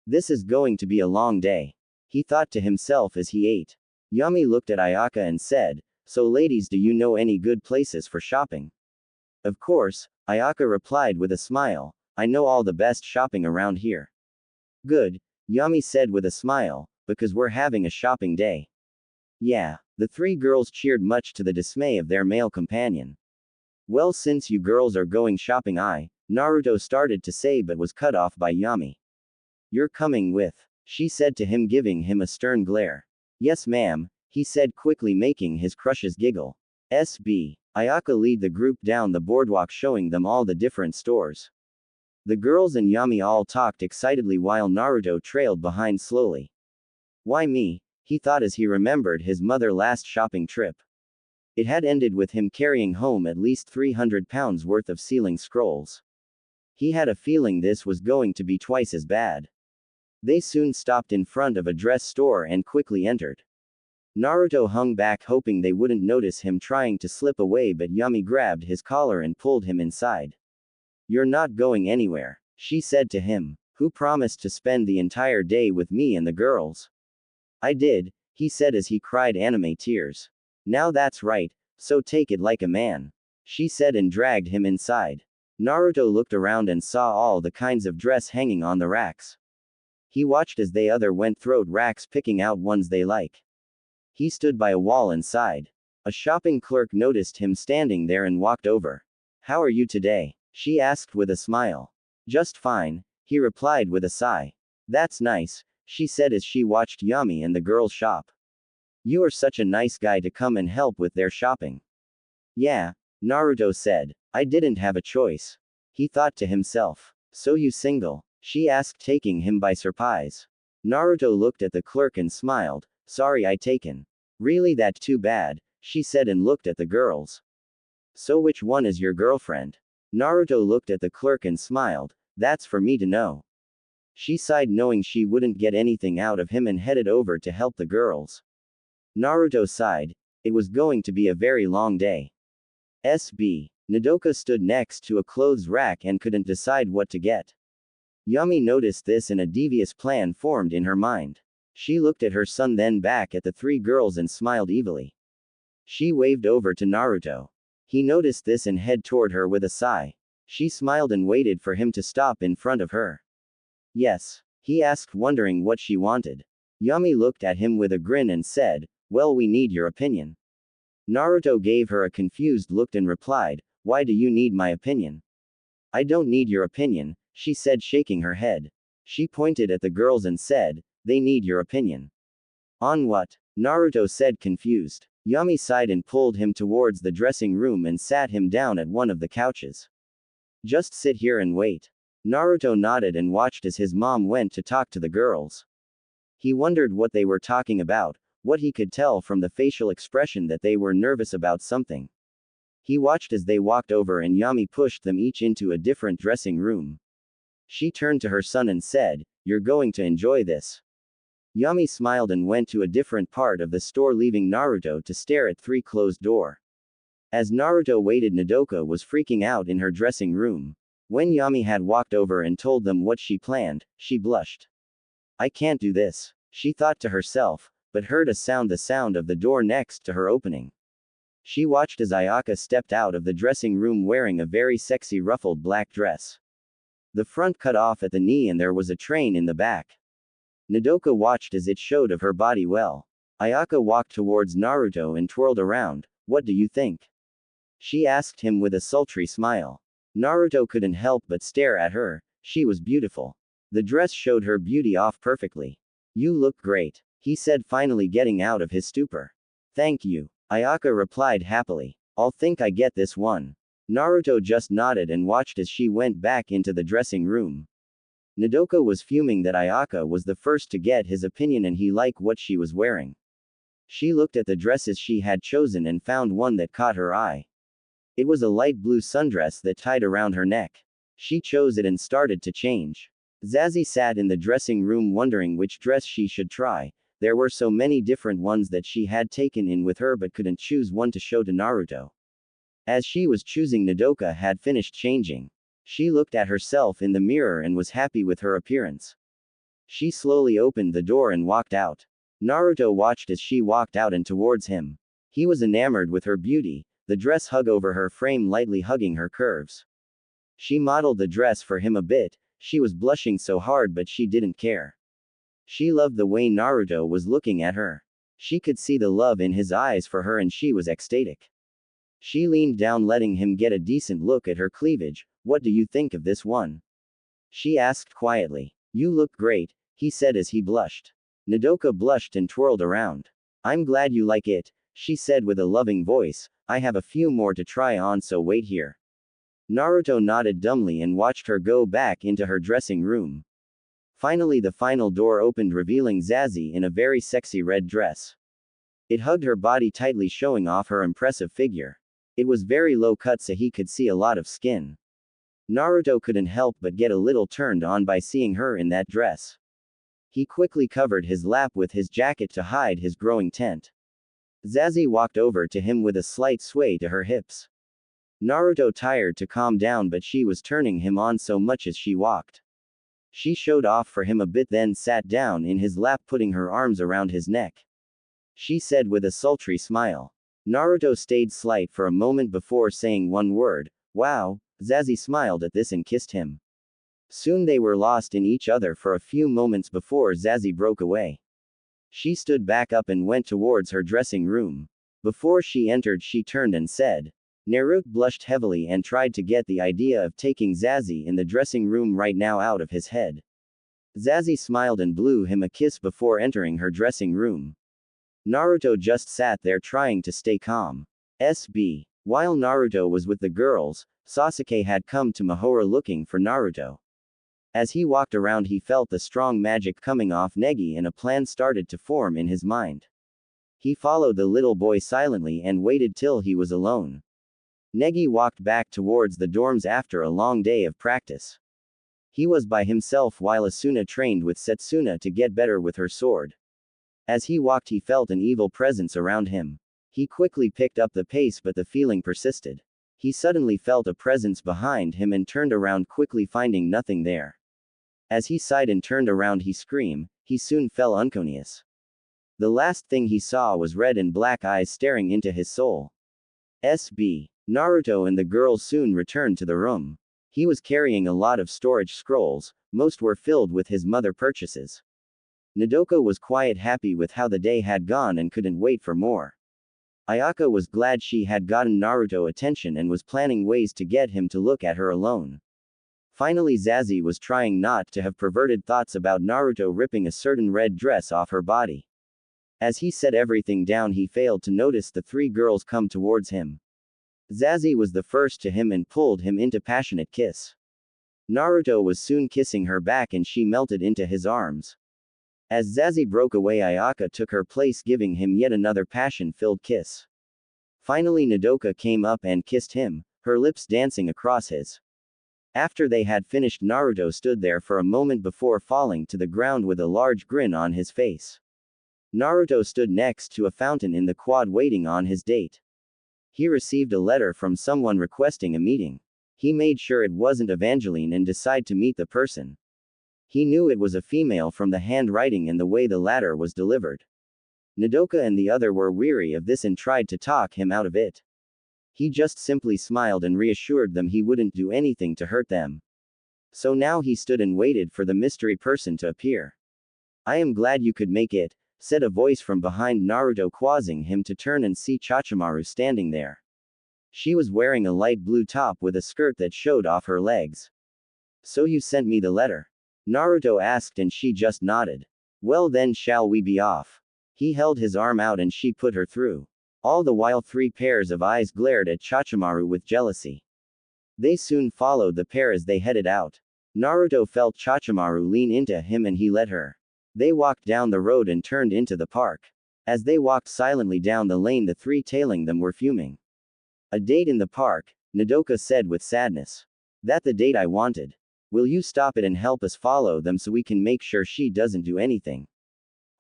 This is going to be a long day, he thought to himself as he ate. Yami looked at Ayaka and said, So ladies, do you know any good places for shopping? Of course, Ayaka replied with a smile. I know all the best shopping around here. Good, Yami said with a smile, because we're having a shopping day. Yeah, the 3 girls cheered, much to the dismay of their male companion. Well, since you girls are going shopping, Naruto started to say but was cut off by Yami. You're coming with, she said to him, giving him a stern glare. Yes ma'am, he said quickly, making his crushes giggle. Ayaka lead the group down the boardwalk, showing them all the different stores. The girls and Yami all talked excitedly while Naruto trailed behind slowly. Why me? He thought as he remembered his mother's last shopping trip. It had ended with him carrying home at least 300 pounds worth of sealing scrolls. He had a feeling this was going to be twice as bad. They soon stopped in front of a dress store and quickly entered. Naruto hung back, hoping they wouldn't notice him trying to slip away, but Yami grabbed his collar and pulled him inside. You're not going anywhere, she said to him. Who promised to spend the entire day with me and the girls? I did, he said as he cried anime tears. Now that's right, so take it like a man, she said and dragged him inside. Naruto looked around and saw all the kinds of dress hanging on the racks. He watched as they other went through racks, picking out ones they like. He stood by a wall and sighed. A shopping clerk noticed him standing there and walked over. How are you today? She asked with a smile. Just fine, he replied with a sigh. That's nice, she said as she watched Yami and the girls shop. You are such a nice guy to come and help with their shopping. Yeah, Naruto said. I didn't have a choice. He thought to himself. So you single? She asked, taking him by surprise. Naruto looked at the clerk and smiled. Sorry, I taken. Really, that too bad, she said and looked at the girls. So which one is your girlfriend? Naruto looked at the clerk and smiled. That's for me to know. She sighed, knowing she wouldn't get anything out of him, and headed over to help the girls. Naruto sighed. It was going to be a very long day. Nodoka stood next to a clothes rack and couldn't decide what to get. Yami noticed this and a devious plan formed in her mind. She looked at her son, then back at the 3 girls and smiled evilly. She waved over to Naruto. He noticed this and headed toward her with a sigh. She smiled and waited for him to stop in front of her. Yes, he asked, wondering what she wanted. Yami looked at him with a grin and said, Well, we need your opinion. Naruto gave her a confused look and replied, Why do you need my opinion? I don't need your opinion, she said, shaking her head. She pointed at the girls and said, They need your opinion. On what? Naruto said, confused. Yami sighed and pulled him towards the dressing room and sat him down at one of the couches. Just sit here and wait. Naruto nodded and watched as his mom went to talk to the girls. He wondered what they were talking about, what he could tell from the facial expression that they were nervous about something. He watched as they walked over and Yami pushed them each into a different dressing room. She turned to her son and said, You're going to enjoy this. Yami smiled and went to a different part of the store, leaving Naruto to stare at three closed door. As Naruto waited, Nodoka was freaking out in her dressing room. When Yami had walked over and told them what she planned, she blushed. I can't do this, she thought to herself, but heard the sound of the door next to her opening. She watched as Ayaka stepped out of the dressing room wearing a very sexy ruffled black dress. The front cut off at the knee and there was a train in the back. Nodoka watched as it showed of her body well. Ayaka walked towards Naruto and twirled around. What do you think? She asked him with a sultry smile. Naruto couldn't help but stare at her. She was beautiful. The dress showed her beauty off perfectly. You look great, he said, finally getting out of his stupor. Thank you, Ayaka replied happily. I'll think I get this one. Naruto just nodded and watched as she went back into the dressing room. Nodoka was fuming that Ayaka was the first to get his opinion and he liked what she was wearing. She looked at the dresses she had chosen and found one that caught her eye. It was a light blue sundress that tied around her neck. She chose it and started to change. Zazie sat in the dressing room wondering which dress she should try. There were so many different ones that she had taken in with her but couldn't choose one to show to Naruto. As she was choosing, Nodoka had finished changing. She looked at herself in the mirror and was happy with her appearance. She slowly opened the door and walked out. Naruto watched as she walked out and towards him. He was enamored with her beauty, the dress hung over her frame lightly hugging her curves. She modeled the dress for him a bit, she was blushing so hard but she didn't care. She loved the way Naruto was looking at her. She could see the love in his eyes for her and she was ecstatic. She leaned down letting him get a decent look at her cleavage. What do you think of this one? She asked quietly. You look great, he said as he blushed. Nodoka blushed and twirled around. I'm glad you like it, she said with a loving voice. I have a few more to try on, so wait here. Naruto nodded dumbly and watched her go back into her dressing room. Finally the final door opened revealing Zazie in a very sexy red dress. It hugged her body tightly showing off her impressive figure. It was very low cut so he could see a lot of skin. Naruto couldn't help but get a little turned on by seeing her in that dress. He quickly covered his lap with his jacket to hide his growing tent. Zazie walked over to him with a slight sway to her hips. Naruto tried to calm down but she was turning him on so much as she walked. She showed off for him a bit then sat down in his lap putting her arms around his neck. She said with a sultry smile. Naruto stayed slight for a moment before saying one word, wow. Zazie smiled at this and kissed him. Soon they were lost in each other for a few moments before Zazie broke away. She stood back up and went towards her dressing room. Before she entered she turned and said. Naruto blushed heavily and tried to get the idea of taking Zazie in the dressing room right now out of his head. Zazie smiled and blew him a kiss before entering her dressing room. Naruto just sat there trying to stay calm. SB. While Naruto was with the girls, Sasuke had come to Mahora looking for Naruto. As he walked around he felt the strong magic coming off Negi and a plan started to form in his mind. He followed the little boy silently and waited till he was alone. Negi walked back towards the dorms after a long day of practice. He was by himself while Asuna trained with Setsuna to get better with her sword. As he walked he felt an evil presence around him. He quickly picked up the pace but the feeling persisted. He suddenly felt a presence behind him and turned around quickly finding nothing there. As he sighed and turned around he screamed, he soon fell unconscious. The last thing he saw was red and black eyes staring into his soul. SB. Naruto and the girls soon returned to the room. He was carrying a lot of storage scrolls, most were filled with his mother purchases. Nodoka was quite happy with how the day had gone and couldn't wait for more. Ayaka was glad she had gotten Naruto attention and was planning ways to get him to look at her alone. Finally Zazie was trying not to have perverted thoughts about Naruto ripping a certain red dress off her body. As he set everything down he failed to notice the three girls come towards him. Zazie was the first to him and pulled him into passionate kiss. Naruto was soon kissing her back and she melted into his arms. As Zazie broke away Ayaka took her place giving him yet another passion-filled kiss. Finally Nodoka came up and kissed him, her lips dancing across his. After they had finished, Naruto stood there for a moment before falling to the ground with a large grin on his face. Naruto stood next to a fountain in the quad waiting on his date. He received a letter from someone requesting a meeting. He made sure it wasn't Evangeline and decided to meet the person. He knew it was a female from the handwriting and the way the latter was delivered. Nodoka and the other were weary of this and tried to talk him out of it. He just simply smiled and reassured them he wouldn't do anything to hurt them. So now he stood and waited for the mystery person to appear. "I am glad you could make it," said a voice from behind Naruto, causing him to turn and see Chachimaru standing there. She was wearing a light blue top with a skirt that showed off her legs. "So you sent me the letter?" Naruto asked and she just nodded. "Well then, shall we be off?" He held his arm out and she put her through. All the while 3 pairs of eyes glared at Chachimaru with jealousy. They soon followed the pair as they headed out. Naruto felt Chachimaru lean into him and he let her. They walked down the road and turned into the park. As they walked silently down the lane, the 3 tailing them were fuming. "A date in the park," Nodoka said with sadness. "That the date I wanted. Will you stop it and help us follow them so we can make sure she doesn't do anything?"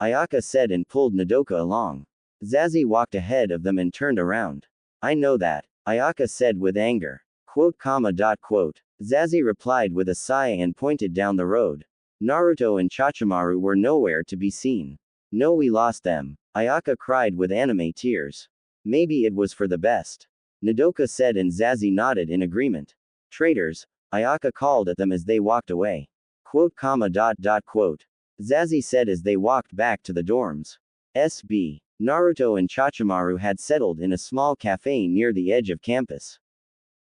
Ayaka said and pulled Nodoka along. Zazie walked ahead of them and turned around. "I know that," Ayaka said with anger. Zazie replied with a sigh and pointed down the road. Naruto and Chachimaru were nowhere to be seen. "No, we lost them," Ayaka cried with anime tears. "Maybe it was for the best," Nodoka said and Zazie nodded in agreement. "Traitors," Ayaka called at them as they walked away. Zazie said as they walked back to the dorms. Naruto and Chachimaru had settled in a small cafe near the edge of campus.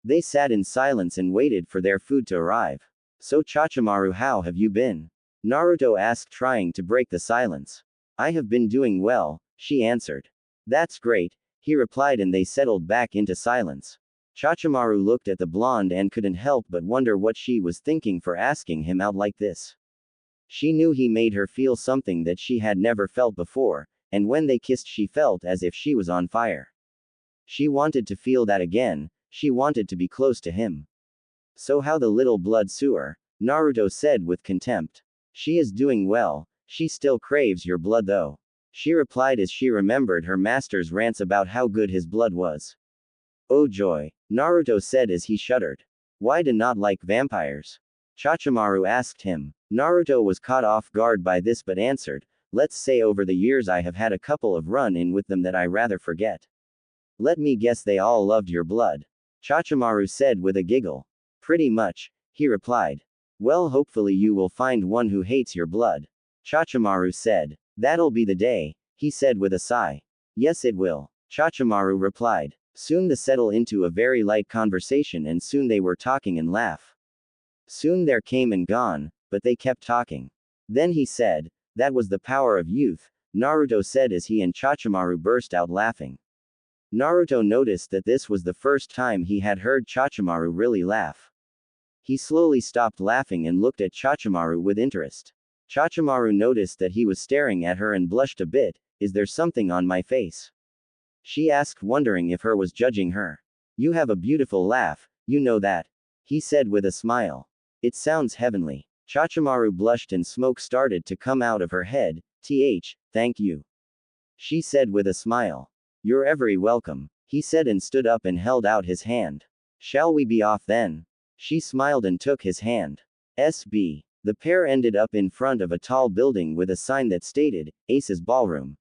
They sat in silence and waited for their food to arrive. "So Chachimaru, how have you been?" Naruto asked, trying to break the silence. "I have been doing well," she answered. "That's great," he replied, and they settled back into silence. Chachimaru looked at the blonde and couldn't help but wonder what she was thinking for asking him out like this. She knew he made her feel something that she had never felt before, and when they kissed she felt as if she was on fire. She wanted to feel that again, she wanted to be close to him. "So how the little blood suitor?" Naruto said with contempt. "She is doing well, she still craves your blood though," she replied as she remembered her master's rants about how good his blood was. "Oh joy," Naruto said as he shuddered. "Why do not like vampires?" Chachimaru asked him. Naruto was caught off guard by this but answered, "Let's say over the years I have had a couple of run-in with them that I rather forget. Let me guess, they all loved your blood," Chachimaru said with a giggle. "Pretty much," he replied. "Well, hopefully you will find one who hates your blood," Chachimaru said. "That'll be the day," he said with a sigh. "Yes, it will," Chachimaru replied. Soon they settled into a very light conversation and soon they were talking and laugh. Soon there came and gone, but they kept talking. Then he said, "That was the power of youth," Naruto said as he and Chachimaru burst out laughing. Naruto noticed that this was the first time he had heard Chachimaru really laugh. He slowly stopped laughing and looked at Chachimaru with interest. Chachimaru noticed that he was staring at her and blushed a bit. "Is there something on my face?" she asked, wondering if he was judging her. "You have a beautiful laugh, you know that," he said with a smile. "It sounds heavenly." Chachimaru blushed and smoke started to come out of her head. Thank you," she said with a smile. "You're every welcome," he said and stood up and held out his hand. "Shall we be off then?" She smiled and took his hand. The pair ended up in front of a tall building with a sign that stated, Ace's Ballroom.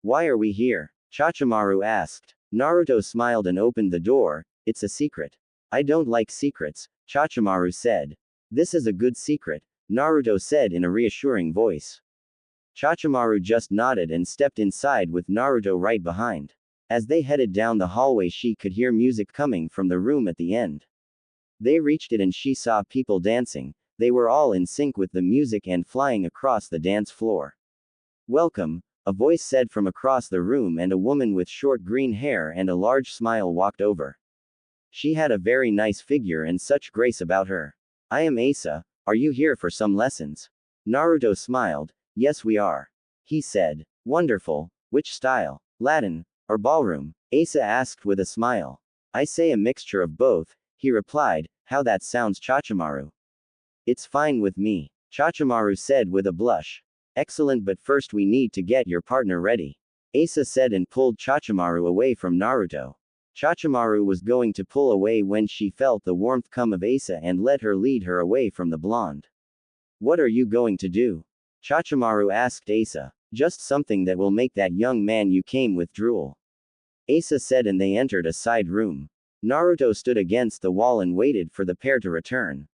"Why are we here?" Chachimaru asked. Naruto smiled and opened the door. "It's a secret." "I don't like secrets," Chachimaru said. "This is a good secret," Naruto said in a reassuring voice. Chachimaru just nodded and stepped inside with Naruto right behind. As they headed down the hallway, she could hear music coming from the room at the end. They reached it and she saw people dancing. They were all in sync with the music and flying across the dance floor. "Welcome," a voice said from across the room, and a woman with short green hair and a large smile walked over. She had a very nice figure and such grace about her. "I am Asa, are you here for some lessons?" Naruto smiled. "Yes, we are," he said. "Wonderful, which style? Latin or ballroom?" Asa asked with a smile. "I say a mixture of both," he replied, How that sounds, Chachimaru. It's fine with me, Chachimaru said with a blush. Excellent, but first we need to get your partner ready, Asa said and pulled Chachimaru away from Naruto. Chachimaru was going to pull away when she felt the warmth come of Asa and let her lead her away from the blonde. What are you going to do? Chachimaru asked Asa. Just something that will make that young man you came with drool, Asa said, and they entered a side room. Naruto stood against the wall and waited for the pair to return.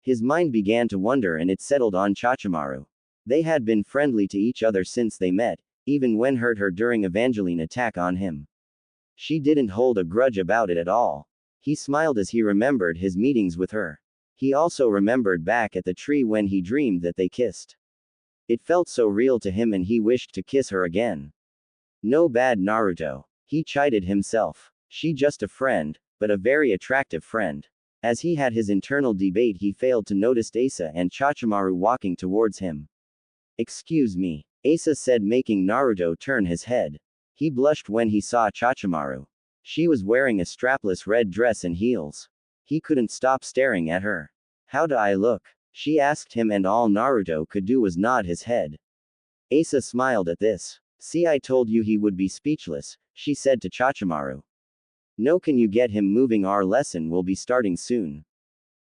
His mind began to wander and it settled on Chachimaru. They had been friendly to each other since they met, even when hurt her during Evangeline's attack on him. She didn't hold a grudge about it at all. He smiled as he remembered his meetings with her. He also remembered back at the tree when he dreamed that they kissed. It felt so real to him and he wished to kiss her again. No bad Naruto, he chided himself. She just a friend, but a very attractive friend. As he had his internal debate, he failed to notice Asa and Chachimaru walking towards him. Excuse me, Asa said, making Naruto turn his head. He blushed when he saw Chachimaru. She was wearing a strapless red dress and heels. He couldn't stop staring at her. How do I look? She asked him, and all Naruto could do was nod his head. Asa smiled at this. See, I told you he would be speechless, she said to Chachimaru. No, can you get him moving? Our lesson will be starting soon.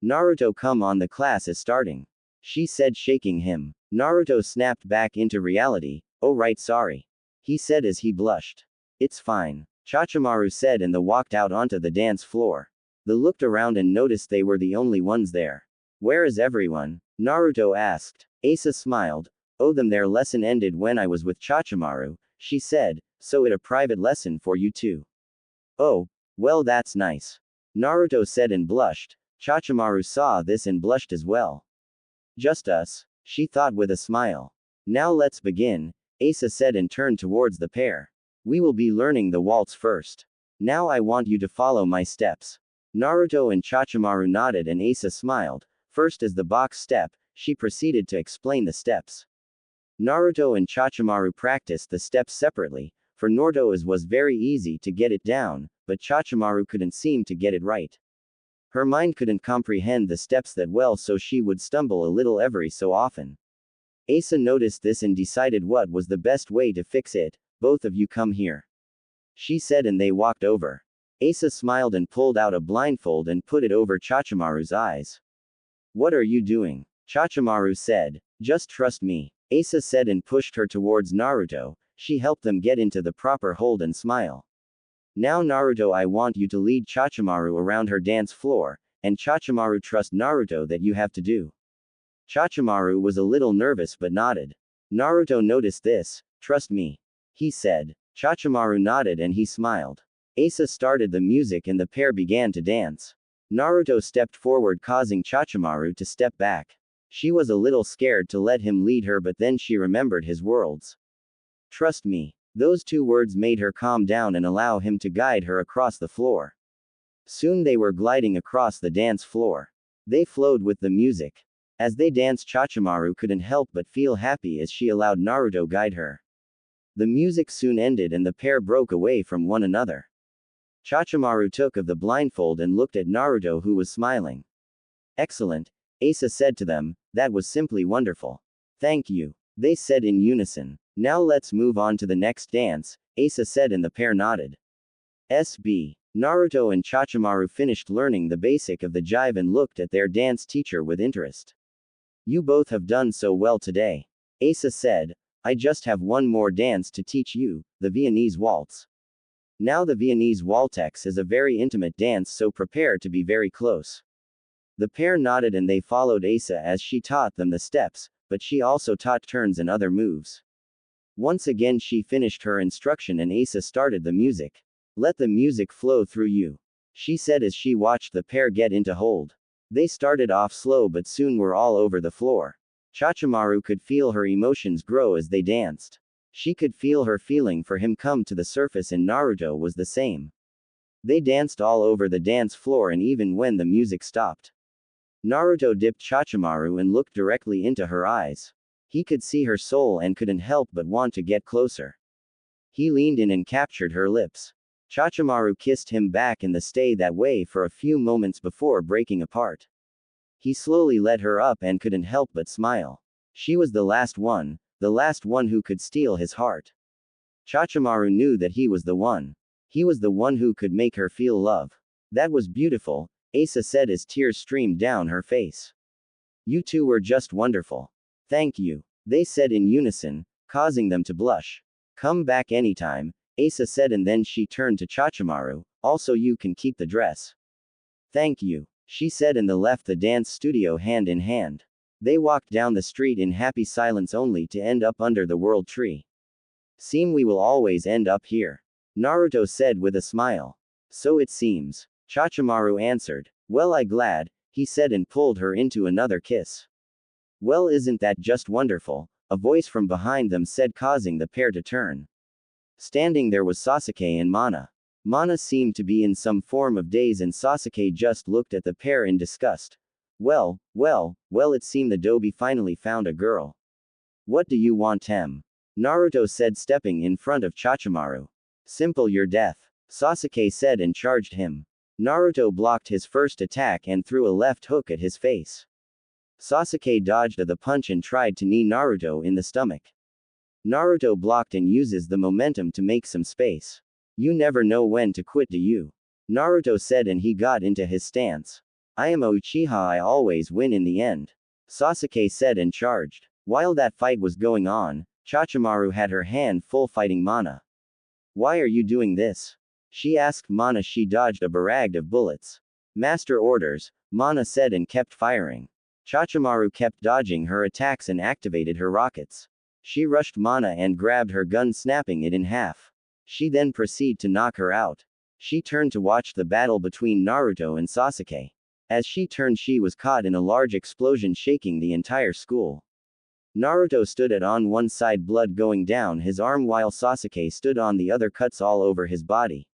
Naruto, come on, the class is starting, she said, shaking him. Naruto snapped back into reality. Oh right, sorry, he said as he blushed. It's fine, Chachimaru said, and they walked out onto the dance floor. They looked around and noticed they were the only ones there. Where is everyone? Naruto asked. Asa smiled. Oh, their lesson ended when I was with Chachimaru, she said, so it a private lesson for you too. Oh, well, that's nice, Naruto said and blushed. Chachimaru saw this and blushed as well. Just us, she thought with a smile. Now let's begin, Asa said and turned towards the pair. We will be learning the waltz first. Now I want you to follow my steps. Naruto and Chachimaru nodded and Asa smiled. First is the box step, she proceeded to explain the steps. Naruto and Chachimaru practiced the steps separately. For Naruto it was very easy to get it down, but Chachimaru couldn't seem to get it right. Her mind couldn't comprehend the steps that well, so she would stumble a little every so often. Asa noticed this and decided what was the best way to fix it. Both of you come here, she said, and they walked over. Asa smiled and pulled out a blindfold and put it over Chachimaru's eyes. What are you doing? Chachimaru said. Just trust me, Asa said and pushed her towards Naruto. She helped them get into the proper hold and smile. Now Naruto, I want you to lead Chachimaru around her dance floor, and Chachimaru, trust Naruto that you have to do. Chachimaru was a little nervous but nodded. Naruto noticed this. Trust me, he said. Chachimaru nodded and he smiled. Asa started the music and the pair began to dance. Naruto stepped forward, causing Chachimaru to step back. She was a little scared to let him lead her, but then she remembered his words. Trust me. Those two words made her calm down and allow him to guide her across the floor. Soon they were gliding across the dance floor. They flowed with the music. As they danced, Chachimaru couldn't help but feel happy as she allowed Naruto guide her. The music soon ended and the pair broke away from one another. Chachimaru took off the blindfold and looked at Naruto, who was smiling. Excellent, Asa said to them. That was simply wonderful. Thank you, they said in unison. Now let's move on to the next dance, Asa said, and the pair nodded. SB. Naruto and Chachimaru finished learning the basic of the jive and looked at their dance teacher with interest. You both have done so well today, Asa said. I just have one more dance to teach you, the Viennese waltz. Now the Viennese waltz is a very intimate dance, so prepare to be very close. The pair nodded and they followed Asa as she taught them the steps, but she also taught turns and other moves. Once again she finished her instruction and Asa started the music. Let the music flow through you, she said as she watched the pair get into hold. They started off slow but soon were all over the floor. Chachimaru could feel her emotions grow as they danced. She could feel her feeling for him come to the surface, and Naruto was the same. They danced all over the dance floor, and even when the music stopped, Naruto dipped Chachimaru and looked directly into her eyes. He could see her soul and couldn't help but want to get closer. He leaned in and captured her lips. Chachimaru kissed him back and they stayed that way for a few moments before breaking apart. He slowly led her up and couldn't help but smile. She was the last one who could steal his heart. Chachimaru knew that he was the one. He was the one who could make her feel love. That was beautiful, Asa said as tears streamed down her face. You two were just wonderful. Thank you, they said in unison, causing them to blush. Come back anytime, Asa said, and then she turned to Chachimaru. Also, you can keep the dress. Thank you, she said, and they left the dance studio hand in hand. They walked down the street in happy silence only to end up under the world tree. Seem we will always end up here, Naruto said with a smile. So it seems, Chachimaru answered. Well, I glad, he said and pulled her into another kiss. Well, isn't that just wonderful? A voice from behind them said, causing the pair to turn. Standing there was Sasuke and Mana. Mana seemed to be in some form of daze and Sasuke just looked at the pair in disgust. Well, it seemed the Dobi finally found a girl. What do you want, Tem? Naruto said, stepping in front of Chachimaru. Simple, your death, Sasuke said and charged him. Naruto blocked his first attack and threw a left hook at his face. Sasuke dodged the punch and tried to knee Naruto in the stomach. Naruto blocked and uses the momentum to make some space. You never know when to quit, do you? Naruto said, and he got into his stance. I am a Uchiha, I always win in the end, Sasuke said and charged. While that fight was going on, Chachimaru had her hand full fighting Mana. Why are you doing this? She asked Mana. She dodged a barrage of bullets. Master orders, Mana said and kept firing. Chachimaru kept dodging her attacks and activated her rockets. She rushed Mana and grabbed her gun, snapping it in half. She then proceeded to knock her out. She turned to watch the battle between Naruto and Sasuke. As she turned, she was caught in a large explosion shaking the entire school. Naruto stood on one side, blood going down his arm, while Sasuke stood on the other, cuts all over his body.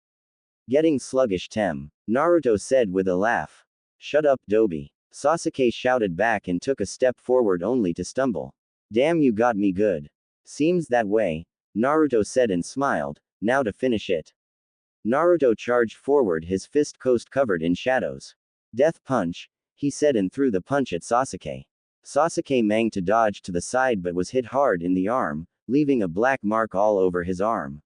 Getting sluggish, Tem, Naruto said with a laugh. Shut up, Dobi, Sasuke shouted back and took a step forward only to stumble. Damn, you got me good. Seems that way, Naruto said and smiled. Now to finish it. Naruto charged forward, his fist covered in shadows. Death punch, he said and threw the punch at Sasuke. Sasuke managed to dodge to the side but was hit hard in the arm, leaving a black mark all over his arm.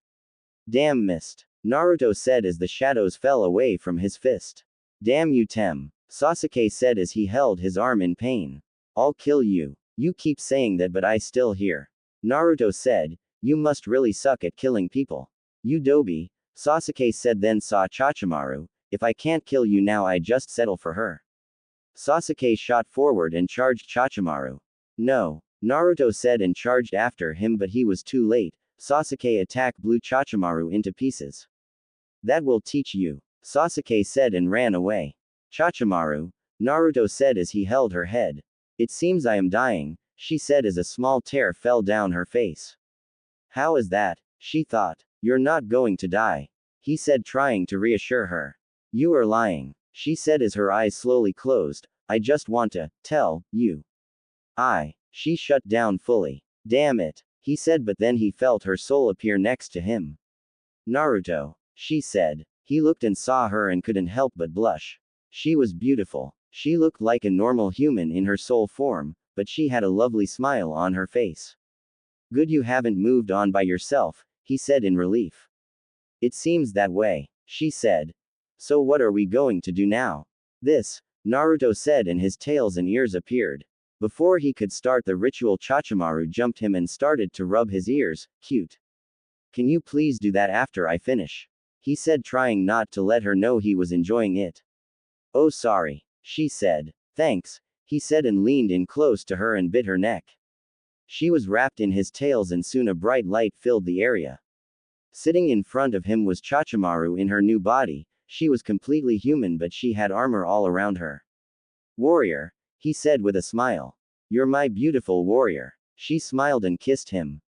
Damn, missed, Naruto said as the shadows fell away from his fist. Damn you, Tem, Sasuke said as he held his arm in pain. I'll kill you. You keep saying that but I still here, Naruto said. You must really suck at killing people. You Dobi, Sasuke said, then saw Chachimaru. If I can't kill you now, I just settle for her. Sasuke shot forward and charged Chachimaru. No, Naruto said and charged after him, but he was too late. Sasuke attack blew Chachimaru into pieces. That will teach you, Sasuke said and ran away. Chachimaru, Naruto said as he held her head. It seems I am dying, she said as a small tear fell down her face. How is that? She thought. You're not going to die, he said, trying to reassure her. You are lying, she said as her eyes slowly closed. I just want to tell you. She shut down fully. Damn it, he said, but then he felt her soul appear next to him. Naruto, she said. He looked and saw her and couldn't help but blush. She was beautiful. She looked like a normal human in her soul form, but she had a lovely smile on her face. Good, you haven't moved on by yourself, he said in relief. It seems that way, she said. So what are we going to do now? This, Naruto said, and his tails and ears appeared. Before he could start the ritual, Chachimaru jumped him and started to rub his ears. Cute. Can you please do that after I finish? He said, trying not to let her know he was enjoying it. Oh, sorry, she said. Thanks, he said and leaned in close to her and bit her neck. She was wrapped in his tails and soon a bright light filled the area. Sitting in front of him was Chachimaru in her new body. She was completely human, but she had armor all around her. Warrior, he said with a smile. You're my beautiful warrior. She smiled and kissed him.